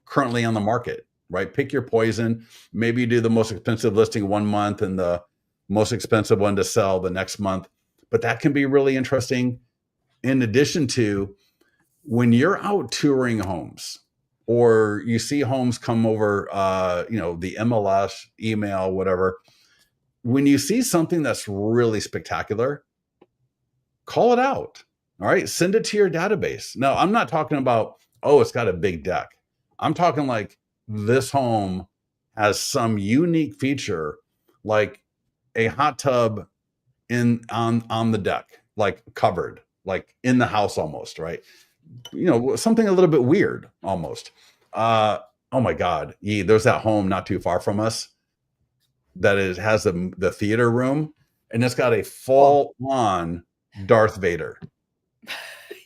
currently on the market, right? Pick your poison. Maybe you do the most expensive listing one month and the most expensive one to sell the next month. But that can be really interesting. In addition to when you're out touring homes or you see homes come over, the MLS, email, whatever, when you see something that's really spectacular, call it out. All right. Send it to your database. Now, I'm not talking about, oh, it's got a big deck. I'm talking like this home has some unique feature, like a hot tub on the deck, like covered, like in the house almost, right? Something a little bit weird almost. Oh my God. There's that home not too far from us that has the theater room and it's got a Oh, full on Darth Vader.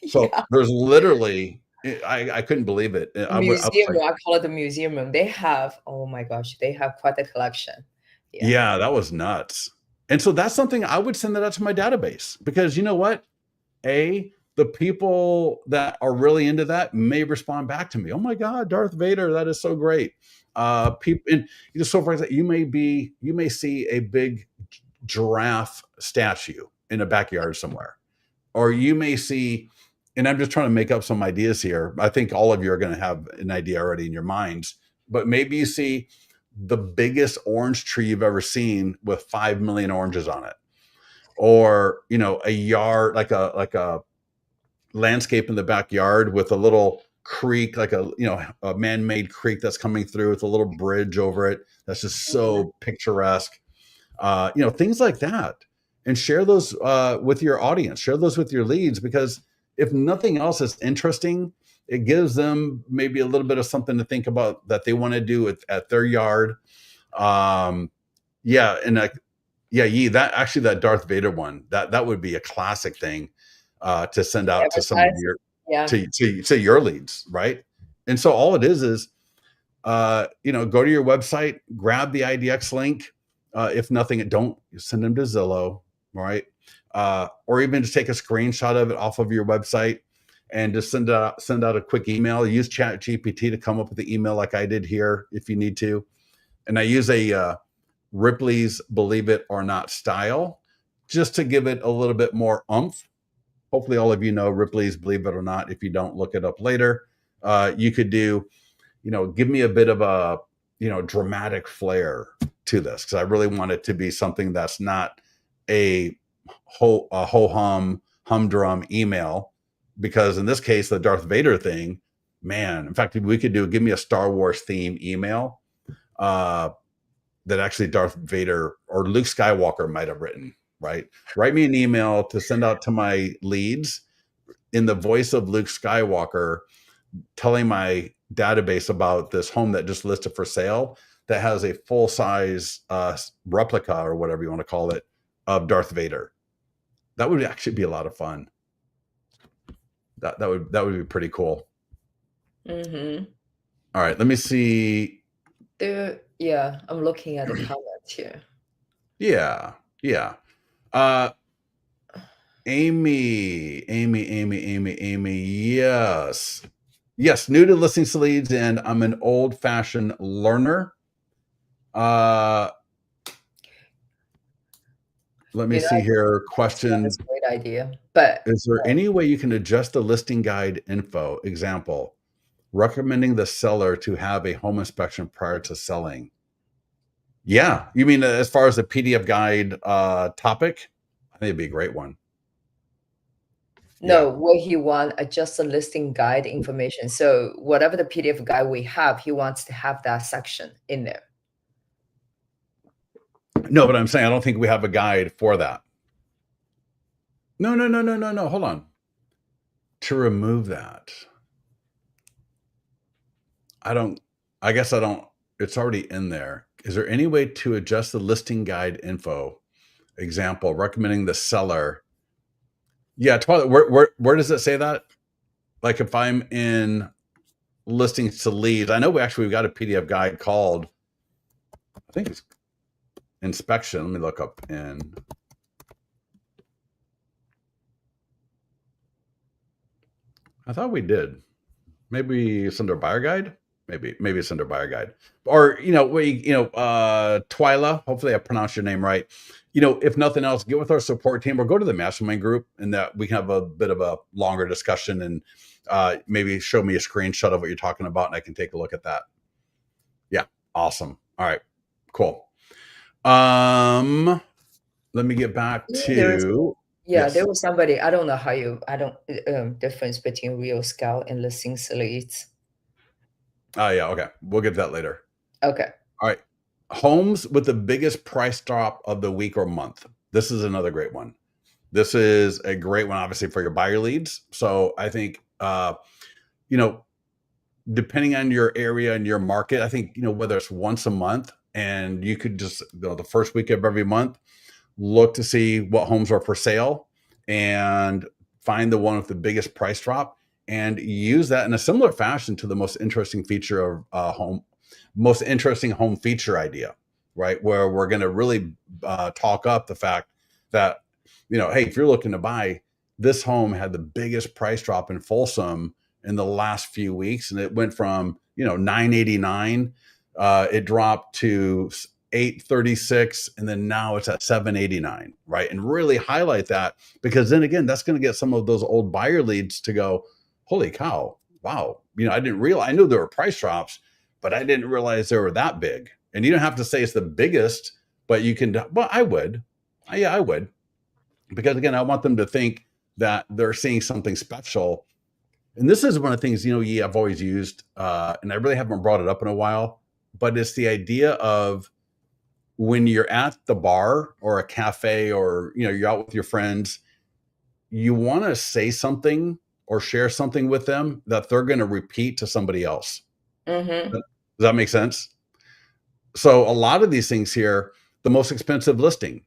So yeah. there's literally I couldn't believe it. I was Museum like, room, I call it the museum room. They have, oh my gosh, they have quite a collection. Yeah. yeah, that was nuts. And so that's something I would send that out to my database because you know what? The people that are really into that may respond back to me. Oh my God, Darth Vader, that is so great. People, and so for example, you may see a big giraffe statue in a backyard somewhere, or you may see, and I'm just trying to make up some ideas here. I think all of you are going to have an idea already in your minds, but maybe you see the biggest orange tree you've ever seen with 5 million oranges on it, or a yard like a landscape in the backyard with a little creek, like a man-made creek that's coming through with a little bridge over it. That's just Mhm. so picturesque. Things like that, and share those with your audience. Share those with your leads because if nothing else is interesting, it gives them maybe a little bit of something to think about that they want to do at their yard. Um, yeah, and yeah, that actually that Darth Vader one that would be a classic thing to send out to some of Advertise. your Yeah. to your leads, right? And so all it is go to your website, grab the IDX link. If nothing, don't send them to Zillow, right? Or even just take a screenshot of it off of your website and just send out a quick email. Use Chat GPT to come up with the email like I did here if you need to. And I use a Ripley's Believe It or Not style just to give it a little bit more oomph. Hopefully, all of you know Ripley's Believe It or Not. If you don't, look it up later. You could do, give me a bit of a, dramatic flair to this because I really want it to be something that's not a ho humdrum email. Because in this case, the Darth Vader thing, man, in fact, we could give me a Star Wars theme email uh, that actually Darth Vader or Luke Skywalker might have written, right? Write me an email to send out to my leads in the voice of Luke Skywalker, telling my database about this home that just listed for sale that has a full size replica or whatever you want to call it of Darth Vader. That would actually be a lot of fun. That would be pretty cool. Mm-hmm. All right, let me see. Yeah, I'm looking at the comments here. Yeah, yeah. Uh, Amy. Yes. Yes, new to listening to leads, and I'm an old-fashioned learner. Uh, let me see I think here. that Question: is a great idea. But is there any way you can adjust the listing guide info? Example: recommending the seller to have a home inspection prior to selling. Yeah, you mean as far as the PDF guide topic? I think it'd be a great one. Yeah. no, what he want just a listing guide information. So whatever the PDF guide we have, he wants to have that section in there. No, but I'm saying I don't think we have a guide for that. No. Hold on. To remove that, I don't. I guess I don't. It's already in there. Is there any way to adjust the listing guide info? Example: recommending the seller. Yeah, Twilight. Where does it say that? Like if I'm in listings to leads, I know we've got a PDF guide called, I think it's inspection. Let me look up in. I thought we did. Maybe it's under buyer guide. Maybe it's under buyer guide. Or Twyla. Hopefully I pronounced your name right. If nothing else, get with our support team or go to the mastermind group, and that we can have a bit of a longer discussion and maybe show me a screenshot of what you're talking about, and I can take a look at that. Yeah, awesome. All right, cool. Let me get back There is, to yeah, yes. there was somebody, I don't know how I don't, difference between real scout and listing leads. Oh yeah, okay. We'll get to that later. Okay. All right. Homes with the biggest price drop of the week or month. This is another great one. This is a great one, obviously, for your buyer leads. So I think, depending on your area and your market, I think, whether it's once a month and you could just, the first week of every month, look to see what homes are for sale and find the one with the biggest price drop and use that in a similar fashion to the most interesting feature of most interesting home feature idea, right? Where we're going to really talk up the fact that, hey, if you're looking to buy, this home had the biggest price drop in Folsom in the last few weeks, and it went from 989, it dropped to 836, and then now it's at 789, right? And really highlight that, because then again, that's going to get some of those old buyer leads to go, holy cow, wow, I didn't realize, I knew there were price drops, but I didn't realize they were that big. And you don't have to say it's the biggest, but you can, well, I would. Yeah, I would. Because again, I want them to think that they're seeing something special. And this is one of the things, I've always used, and I really haven't brought it up in a while, but it's the idea of when you're at the bar or a cafe, or, you're out with your friends, you want to say something or share something with them that they're going to repeat to somebody else. Mm-hmm. Does that make sense? So a lot of these things here, the most expensive listing,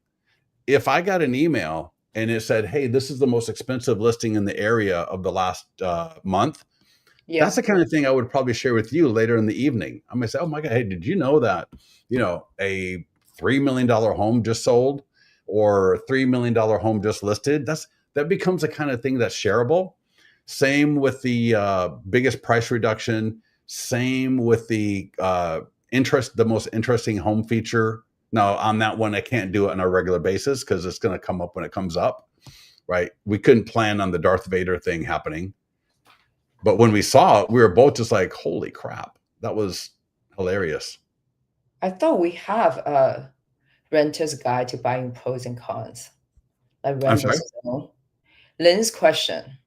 if I got an email and it said, hey, this is the most expensive listing in the area of the last month, that's Yeah. the kind of thing I would probably share with you later in the evening. I'm going to say, oh my God, hey, did you know that, a $3 million home just sold, or $3 million home just listed? That becomes a kind of thing that's shareable. Same with the biggest price reduction. Same with the the most interesting home feature. Now, on that one, I can't do it on a regular basis because it's going to come up when it comes up, right? We couldn't plan on the Darth Vader thing happening. But when we saw it, we were both just like, holy crap, that was hilarious. I thought we have a renter's guide to buying pros and cons, like I'm rent sorry? versus own. Lynn's question,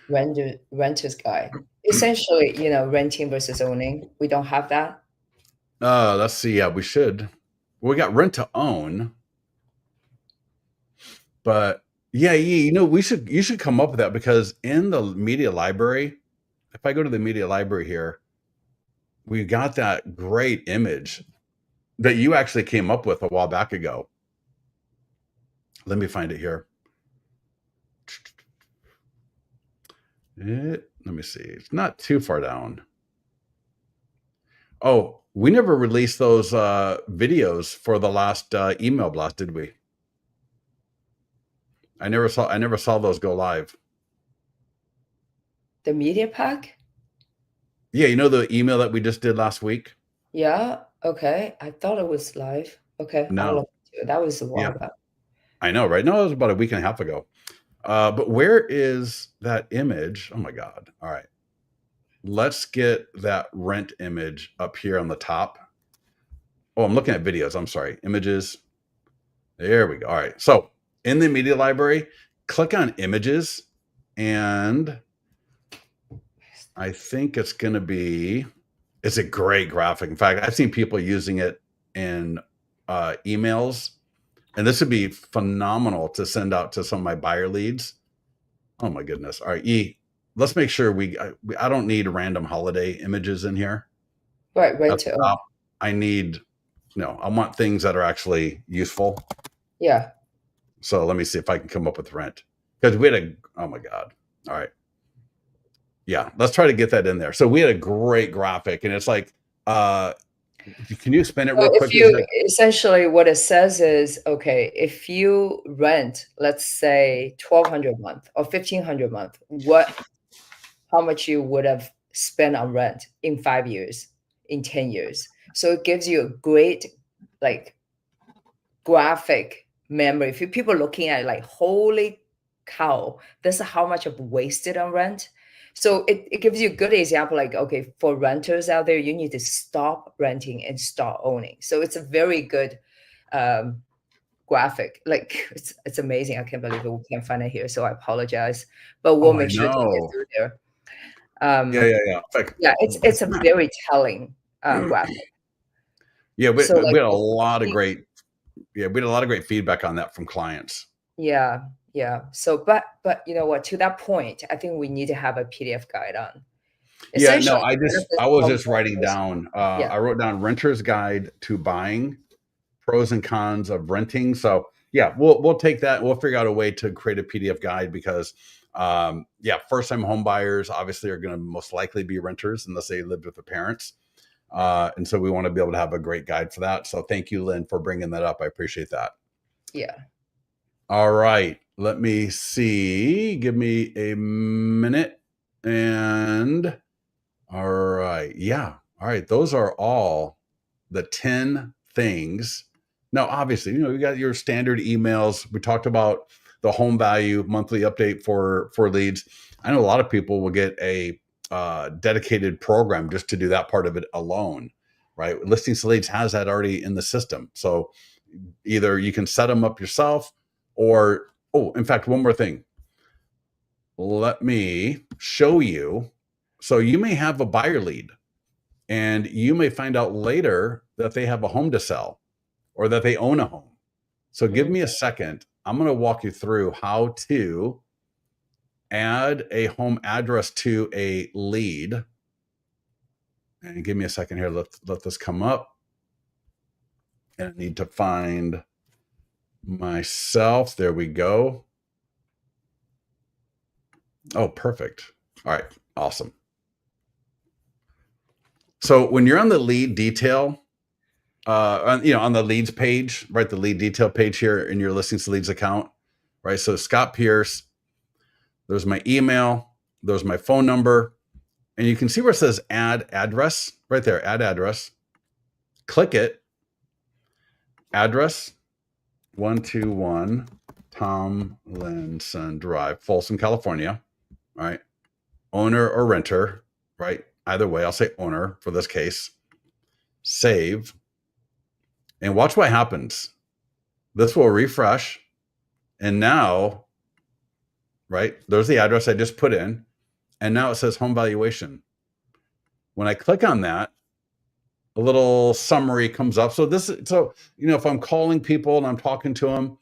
renter's guide. Essentially, renting versus owning. We don't have that. Let's see. Yeah, we should. We got rent to own, but yeah, you should come up with that, because in the media library, if I go to the media library here, we got that great image that you actually came up with a while back ago. Let me find it here. Let me see. It's not too far down. Oh, we never released those videos for the last email blast, did we? I never saw those go live. The media pack? Yeah, the email that we just did last week? Yeah. Okay. I thought it was live. Okay. I'll No. look into it. That was a while Yeah, back. I know, right? No, it was about a week and a half ago. But where is that image? Oh my God. All right. Let's get that rent image up here on the top. Oh, I'm looking at videos. I'm sorry. Images. There we go. All right. So in the media library, click on images, and I think it's a great graphic. In fact, I've seen people using it in emails, and this would be phenomenal to send out to some of my buyer leads. Oh my goodness. All right, let's make sure I don't need random holiday images in here. Right. Rent That's to the own. top. I need, I want things that are actually useful. Yeah. So let me see if I can come up with rent, because we had oh my God. All right. Yeah, let's try to get that in there. So we had a great graphic, and it's like, can you explain it So real if quick? Is you it essentially what it says is, okay, if you rent, let's say 1,200 a month or 1,500 a month, how much you would have spent on rent in 5 years, in 10 years. So it gives you a great like graphic memory. If people looking at it like, holy cow, this is how much I've wasted on rent. So it gives you a good example, like, okay, for renters out there, you need to stop renting and start owning. So it's a very good um, graphic. Like it's amazing. I can't believe it. We can't find it here. So I apologize, but we'll Oh, I make sure to get know. through there. Yeah, yeah, yeah. In fact, Yeah, it's it's a not. very telling graphic. Yeah, So we like, had a lot of great. Yeah, we had a lot of great feedback on that from clients. yeah, yeah. So, but you know what? To that point, I think we need to have a PDF guide on Yeah, essentially no, benefits I was home just writing buyers. down. Yeah, I wrote down renter's guide to buying, pros and cons of renting. So yeah, we'll take that. We'll figure out a way to create a PDF guide, because Yeah, first time home buyers obviously are going to most likely be renters unless they lived with their parents. And so we want to be able to have a great guide for that. So thank you, Lynn, for bringing that up. I appreciate that. Yeah. All right. Let me see. Give me a minute. And all right. Yeah. All right. Those are all the 10 things. Now, obviously, you got your standard emails. We talked about the home value monthly update for leads. I know a lot of people will get a dedicated program just to do that part of it alone, right? Listings to Leads has that already in the system. So either you can set them up yourself or, oh, in fact, one more thing. Let me show you. So you may have a buyer lead and you may find out later that they have a home to sell or that they own a home. So give me a second. I'm going to walk you through how to add a home address to a lead. And give me a second here. Let this come up. And I need to find myself. There we go. Oh, perfect. All right. Awesome. So when you're on the lead detail, on the leads page, right? The lead detail page here in your Listings to Leads account, right? So Scott Pierce, there's my email, there's my phone number, and you can see where it says add address right there, add address. Click it, address 121 Tomlinson Drive, Folsom, California, right? Owner or renter, right? Either way, I'll say owner for this case. Save, and watch what happens. This will refresh, and now, right, there's the address I just put in, and now it says home valuation. When I click on that, a little summary comes up. So if I'm calling people and I'm talking to them,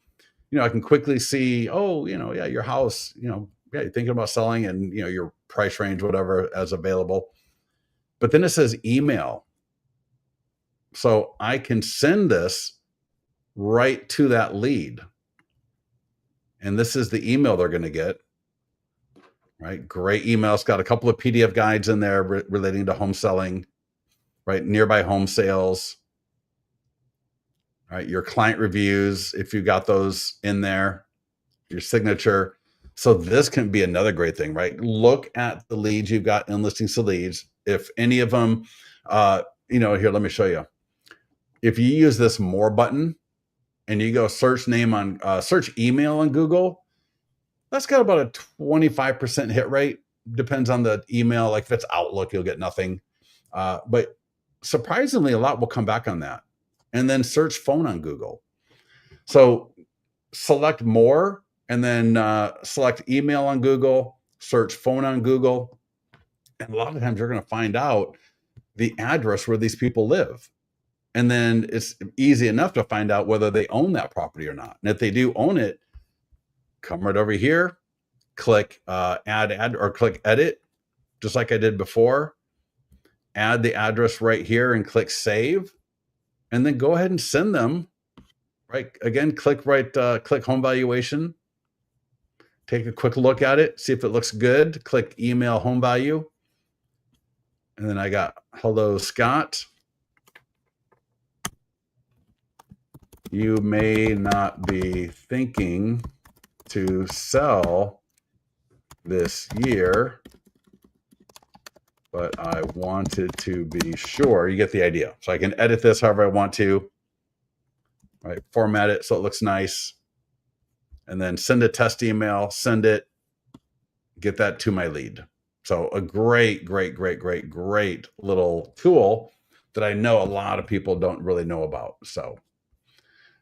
I can quickly see, oh, yeah, your house, yeah, you're thinking about selling and, your price range, whatever as available. But then it says email. So I can send this right to that lead. And this is the email they're going to get. Right. Great email. It's got a couple of PDF guides in there relating to home selling, right? Nearby home sales, right? Your client reviews, if you got those in there, your signature. So this can be another great thing, right? Look at the leads you've got in Listings to Leads. If any of them, here, let me show you. If you use this more button and you go search email on Google, that's got about a 25% hit rate. Depends on the email. Like if it's Outlook, you'll get nothing. But surprisingly, a lot will come back on that. And then search phone on Google. So select more and then select email on Google, search phone on Google. And a lot of times you're going to find out the address where these people live. And then it's easy enough to find out whether they own that property or not. And if they do own it, come right over here, click add or click edit, just like I did before. Add the address right here and click save, and then go ahead and send them. Right again, click home valuation. Take a quick look at it, see if it looks good. Click email home value, and then I got hello Scott. You may not be thinking to sell this year, but I wanted to be sure. You get the idea. So I can edit this however I want to, right? Format it so it looks nice, and then send a test email, send it, get that to my lead. So a great little tool that I know a lot of people don't really know about. So,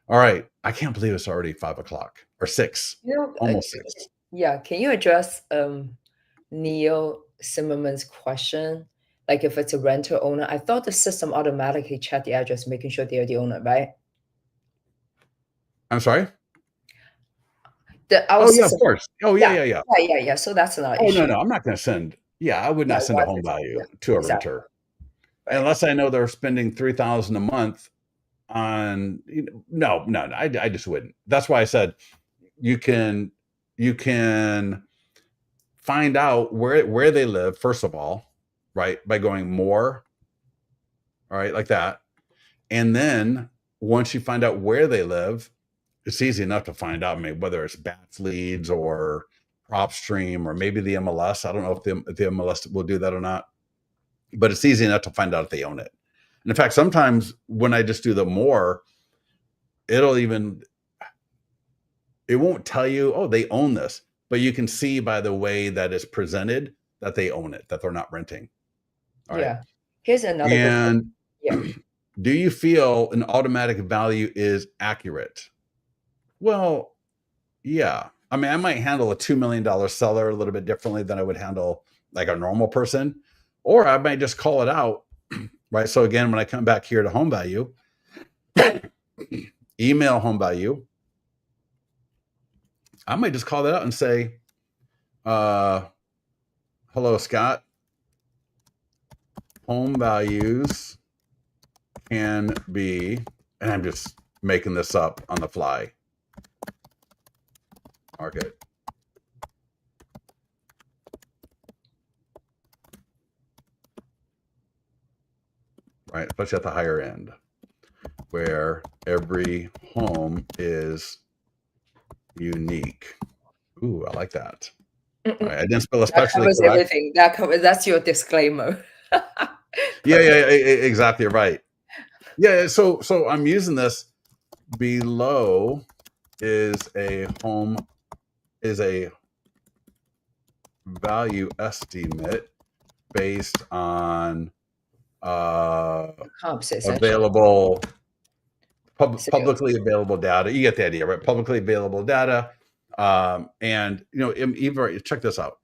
all right. I can't believe it's already 5:00 or 6, almost 6. Yeah. Can you address Neil Zimmerman's question? Like if it's a renter owner, I thought the system automatically checked the address, making sure they're the owner, right? I'm sorry? Our Oh, yeah, of system, course. Oh, yeah, yeah, yeah. yeah. So that's not an Oh, no, issue. no. I'm not going to send. Yeah, I would Yeah, not send a home value yeah, to a exactly. renter Right. unless I know they're spending $3,000 a month on. No. I just wouldn't. That's why I said you can find out where they live, first of all, right? By going more, all right, like that. And then once you find out where they live, it's easy enough to find out maybe whether it's Bats leads or PropStream or maybe the MLS. I don't know if the MLS will do that or not, but it's easy enough to find out if they own it. And in fact, sometimes when I just do the more, it won't tell you, oh, they own this, but you can see by the way that it's presented that they own it, that they're not renting. All right. Yeah. Here's another good point. And Yeah. do you feel an automatic value is accurate? Well, yeah. I mean, I might handle a $2 million seller a little bit differently than I would handle like a normal person, or I might just call it out, right? So again, when I come back here to home value, email home value, I might just call that out and say, hello, Scott. Home values can be, and I'm just making this up on the fly. Market. Right, especially at the higher end, where every home is unique. Ooh, I like that. All right, I didn't spell That especially covers correct. everything. That's your disclaimer. Yeah, exactly right. Yeah, so I'm using this. Below is a value estimate based on Comps, essentially. available Sales. publicly available data. You get the idea, right? Publicly available data. And even check this out.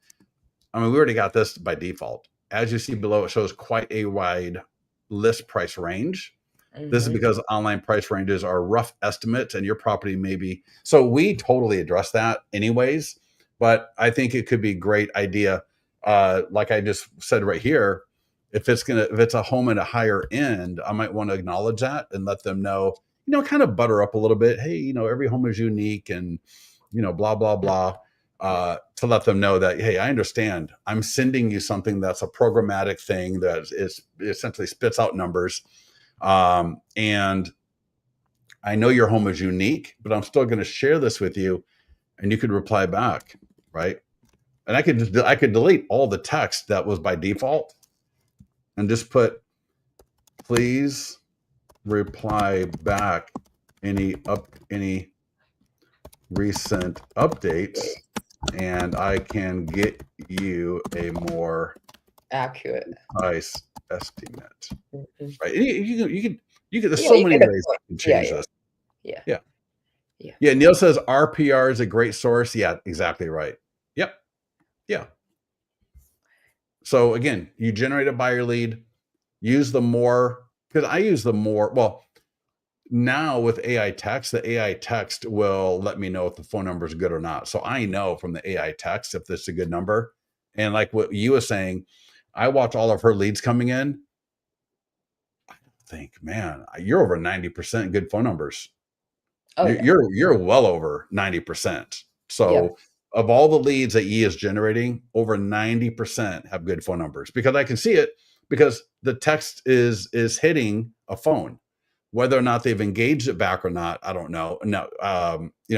I mean, we already got this by default. As you see below, it shows quite a wide list price range. This is because online price ranges are rough estimates and your property may be. So we totally address that anyways, but I think it could be a great idea. Like I just said right here, if it's a home at a higher end, I might want to acknowledge that and let them know, kind of butter up a little bit. Hey, every home is unique and, blah, blah, blah. To let them know that, hey, I understand. I'm sending you something that's a programmatic thing that is essentially spits out numbers. And I know your home is unique, but I'm still going to share this with you, and you could reply back, right? And I could delete all the text that was by default, and just put, please reply back any recent updates, and I can get you a more Accurate. price estimate. Mhm. Right? You could. There's Yeah, so you many get a ways point. you can Yeah, change yeah, this. yeah, Yeah. yeah. Yeah. Neil says RPR is a great source. Yeah, exactly right. Yep. Yeah. So again, you generate a buyer lead, use the more, because I use the more. Well, now with AI text, the AI text will let me know if the phone number is good or not. So I know from the AI text if this is a good number. And like what you were saying, I watch all of her leads coming in. I think, man, you're over 90% good phone numbers. Oh yeah, You're well over 90%. yeah, So of all the leads that E is generating, over 90% have good phone numbers because I can see it because the text is hitting a phone. Whether or not they've engaged it back or not, I don't know. No,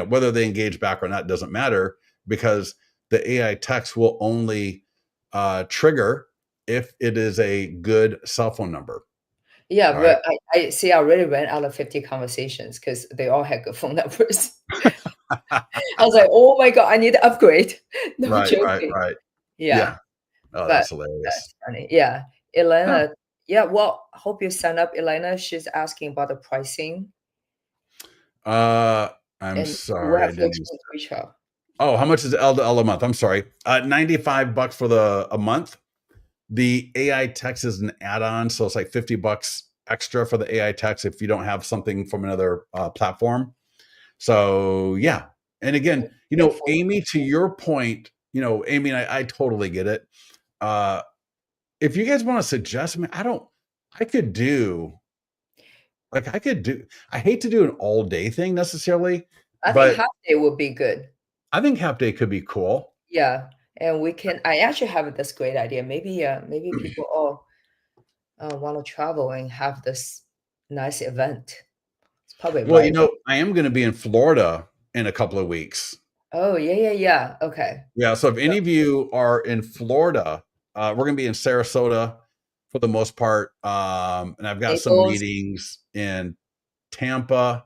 whether they engage back or not doesn't matter because the AI text will only trigger if it is a good cell phone number. yeah. All right. But I see. I already ran out of 50 conversations because they all had good phone numbers. I was like, oh my god, I need to upgrade. No joking. Right. Yeah, Yeah. Oh, but that's hilarious. that's funny. Yeah, Huh. Elena. Yeah, well, hope you sign up, Elena. She's asking about the pricing, Uh, I'm and you will sorry, I have to didn't even. explain to each other. Oh, how much is L to L a month? I'm sorry. $95 for a month. The AI text is an add-on, so it's like $50 extra for the AI text if you don't have something from another platform. So yeah, and again, Get 40. Amy, to your point, Amy, I totally get it. If you guys want to suggest, I mean, I could do I hate to do an all day thing necessarily, I think but half day would be good. I think half day could be cool. Yeah, and we can. I actually have this great idea. Maybe people all want to travel and have this nice event. It's probably Well, right. I am going to be in Florida in a couple of weeks. Oh, yeah, yeah, yeah. Okay. Yeah. So if So any of you are in Florida, we're going to be in Sarasota for the most part. And I've got some Naples, meetings in Tampa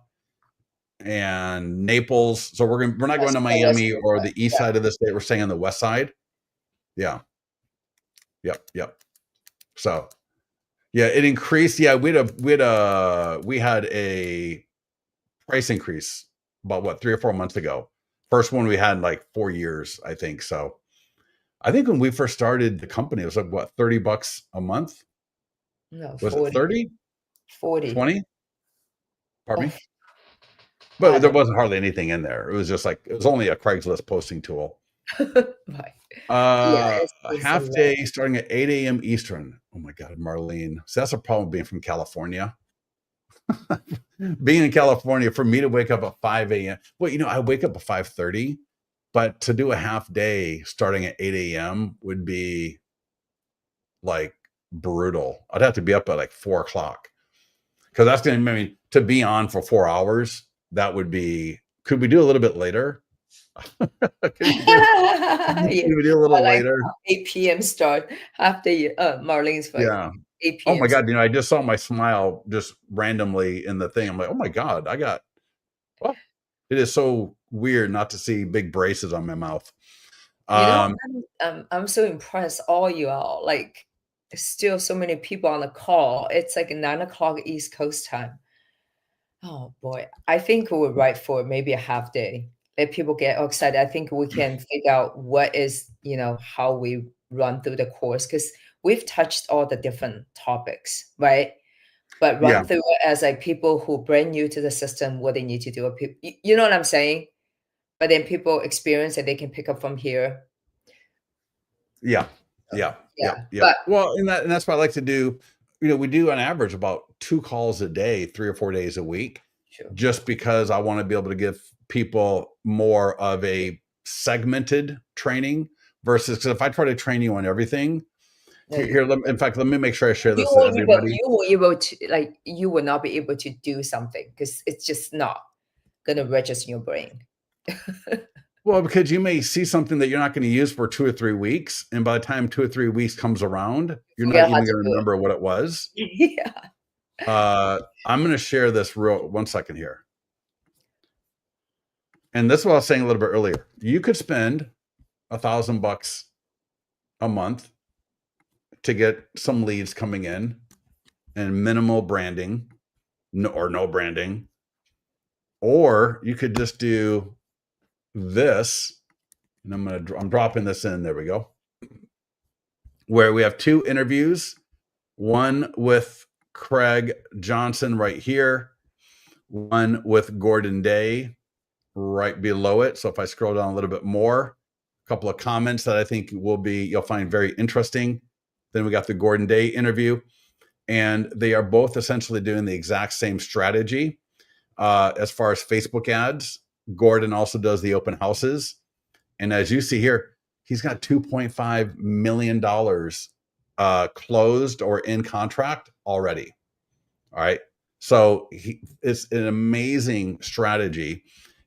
and Naples. So we're not going West to Coast. Miami or the east Yeah. side of the state. We're staying on the west side. Yeah. Yep. Yep. So yeah, it increased. Yeah, we had a price increase about what 3 or 4 months ago. First one we had in like 4 years, I think. So I think when we first started the company, it was like what, $30 a month? No, Was it 40, 30? 40. 20? Pardon Oh, me? I But there don't wasn't hardly anything in there. It was just like it was only a Craigslist posting tool. right. Yeah, A it's a half lot. day starting at 8 a.m. Eastern. Oh my God, Marlene. So that's a problem being from California. Being in California, for me to wake up at 5 a.m. Well, I wake up at 5:30, but to do a half day starting at 8 a.m. would be like brutal. I'd have to be up at like 4 o'clock because that's going to, I mean, to be on for 4 hours, that would be, could we do a little bit later? Could we do, Yeah, could we do a I little like later? 8 p.m. start. Half the Marlene's like Yeah. 8 Oh my p.m. God. I just saw my smile just randomly in the thing. I'm like, oh my God, well, it is so weird not to see big braces on my mouth. You know, Um, I'm so impressed. All you all like, still so many people on the call. It's like 9 o'clock East Coast time. Oh boy, I think we would write for maybe a half day. Let people get excited. I think we can figure out what is, how we run through the course because we've touched all the different topics, right? But yeah, run through it as like people who brand new to the system, what they need to do. You know what I'm saying? But then people experience it, they can pick up from here. yeah, So, yeah, yep, yeah, yep. but Well, and that's what I like to do. We do on average about 2 calls a day, 3 or 4 days a week, sure. just because I want to be able to give people more of a segmented training versus because if I try to train you on everything, No, here, in fact, let me make sure I share you this to won't able everybody. you won't able to like you will not be able to do something because it's just not gonna register in your brain. Well, because you may see something that you're not going to use for 2 or 3 weeks, and by the time 2 or 3 weeks comes around, you're not Forget how even to going to do remember what it was. it. Yeah. I'm going to share this real 1 second here. And this is what I was saying a little bit earlier. You could spend $1,000 a month to get some leads coming in and minimal branding, no branding, or you could just do this. And I'm dropping this in. There we go. Where we have 2 interviews, one with Craig Johnson right here, one with Gordon Day right below it. So if I scroll down a little bit more, a couple of comments that I think you'll find very interesting. Then we got the Gordon Day interview, and they are both essentially doing the exact same strategy as far as Facebook ads. Gordon also does the open houses, and as you see here, he's got $2.5 million closed or in contract already. All right, so it's an amazing strategy,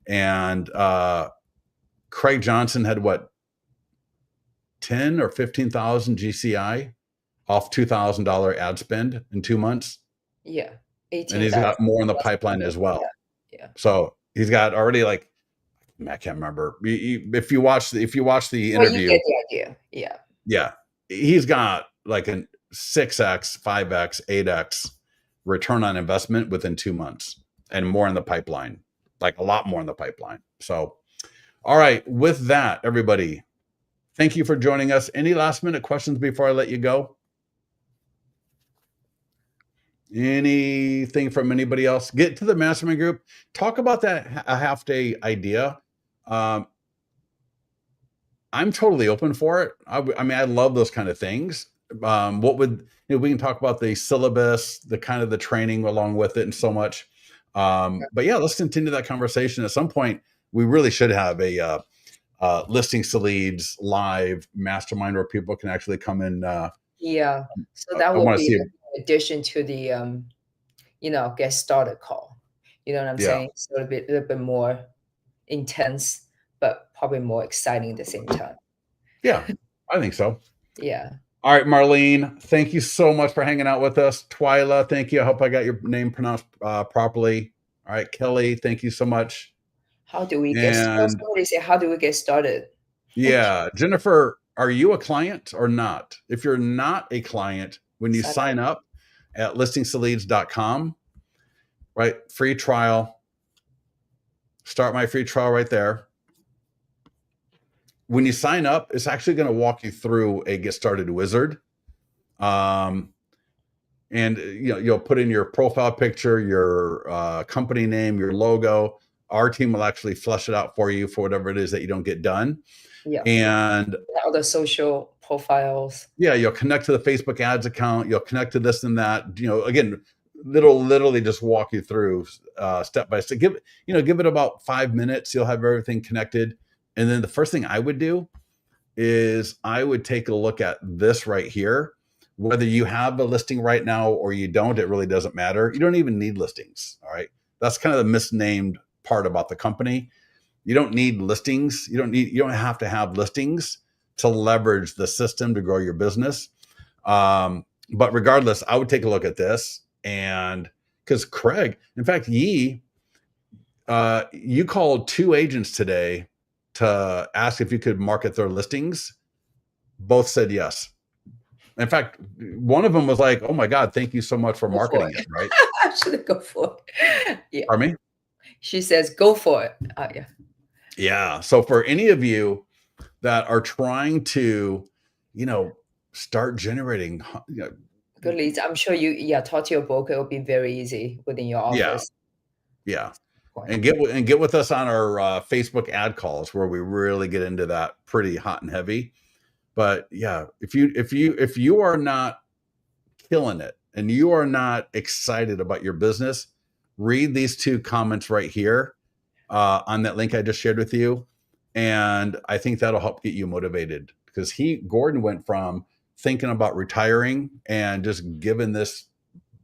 and Craig Johnson had what 10 or 15,000 GCI off $2,000 ad spend in 2 months, Yeah. and he's 18,000 got more in the plus pipeline money. as well. Yeah. Yeah. So he's got already like I can't remember if you watch the Well, you interview. get the idea. Yeah. Yeah, he's got like a 6x, 5x, 8x return on investment within 2 months, and more in the pipeline, like a lot more in the pipeline. So, all right, with that, everybody, thank you for joining us. Any last minute questions before I let you go? Anything from anybody else? Get to the mastermind group. Talk about that a half day idea. Um, I'm totally open for it. I mean, I love those kind of things. What would we can talk about the syllabus, the kind of the training along with it, and so much. But yeah, let's continue that conversation. At some point, we really should have listings to leads live mastermind where people can actually come in. Yeah. So that I will want to be see. in addition to the get started call. You know what I'm Yeah, saying? So a little bit more intense, but probably more exciting at the same time. yeah, I think so. Yeah. All right, Marlene, thank you so much for hanging out with us. Twyla, thank you. I hope I got your name pronounced properly. All right, Kelly, thank you so much. How do we get And somebody say how do we get started? yeah, Jennifer, are you a client or not? If you're not a client, when you Sign up. sign up at listingstoleads.com, right, free trial, start my free trial right there. When you sign up, it's actually going to walk you through a get started wizard. Um, and you'll put in your profile picture, your company name, your logo. Our team will actually flush it out for you for whatever it is that you don't get done. Yeah. And All the social profiles. yeah, you'll connect to the Facebook ads account. You'll connect to this and that. Again, it'll literally just walk you through step by step. Give it about 5 minutes. You'll have everything connected. And then the first thing I would do is I would take a look at this right here. Whether you have a listing right now or you don't, it really doesn't matter. You don't even need listings. All right. That's kind of the misnamed part about the company. You don't need listings. You don't have to have listings to leverage the system to grow your business. But regardless, I would take a look at this, and because Craig, in fact, you called 2 agents today to ask if you could market their listings. Both said yes. In fact, one of them was like, "Oh my God, thank you so much for Go for marketing it. it." Right? Actually, go for it. Yeah. Pardon me? She says, go for it. Yeah. Yeah. So for any of you that are trying to, you know, start generating, Good leads. I'm sure talk to your broker. It'll be very easy within your yeah, office. yeah, Point. and get with us on our Facebook ad calls where we really get into that pretty hot and heavy. But yeah, if you are not killing it and you are not excited about your business, read these 2 comments right here on that link I just shared with you. And I think that'll help get you motivated because Gordon went from thinking about retiring and just giving this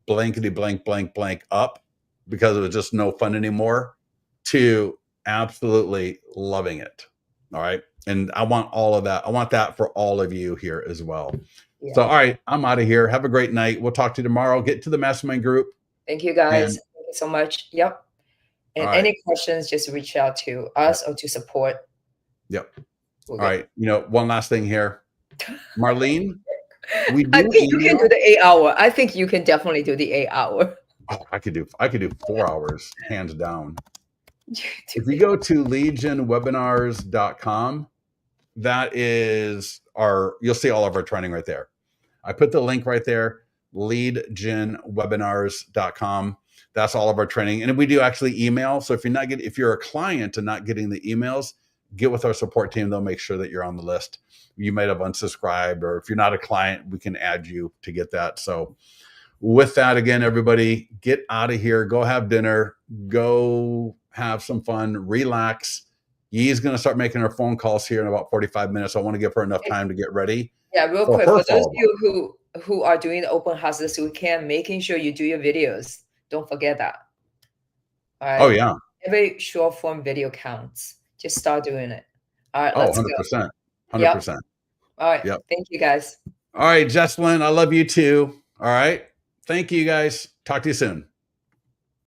blankety blank, blank, blank up because it was just no fun anymore to absolutely loving it. All right. And I want all of that. I want that for all of you here as well. So, Yeah. all right, I'm out of here. Have a great night. We'll talk to you tomorrow. Get to the mastermind group. Thank you guys. And Thank you so much. Yep. all And right. any questions, just reach out to Yep. us or to support. Yep. We'll All right. One last thing here. Marlene, we I do think you can do email. the 8 hour. I think you can definitely do the 8 hour. Oh, I could do 4 hours hands down. If you go to legionwebinars.com, you'll see all of our training right there. I put the link right there, leadgenwebinars.com. That's all of our training. And we do actually email. So if you're a client and not getting the emails, get with our support team. They'll make sure that you're on the list. You might have unsubscribed, or if you're not a client, we can add you to get that. So with that, again, everybody, get out of here. Go have dinner. Go have some fun. Relax. Yee's going to start making her phone calls here in about 45 minutes. I want to give her enough time to get ready Yeah, real for quick, her for those of follow-up. you who are doing the open house this weekend, making sure you do your videos. Don't forget that. All Oh, right. yeah. Every short form video counts. Just start doing it. All right, Oh, let's go. 100%. Yep. 100%. All right. Yep. Thank you guys. All right, Jesslyn, I love you too. All right. Thank you guys. Talk to you soon.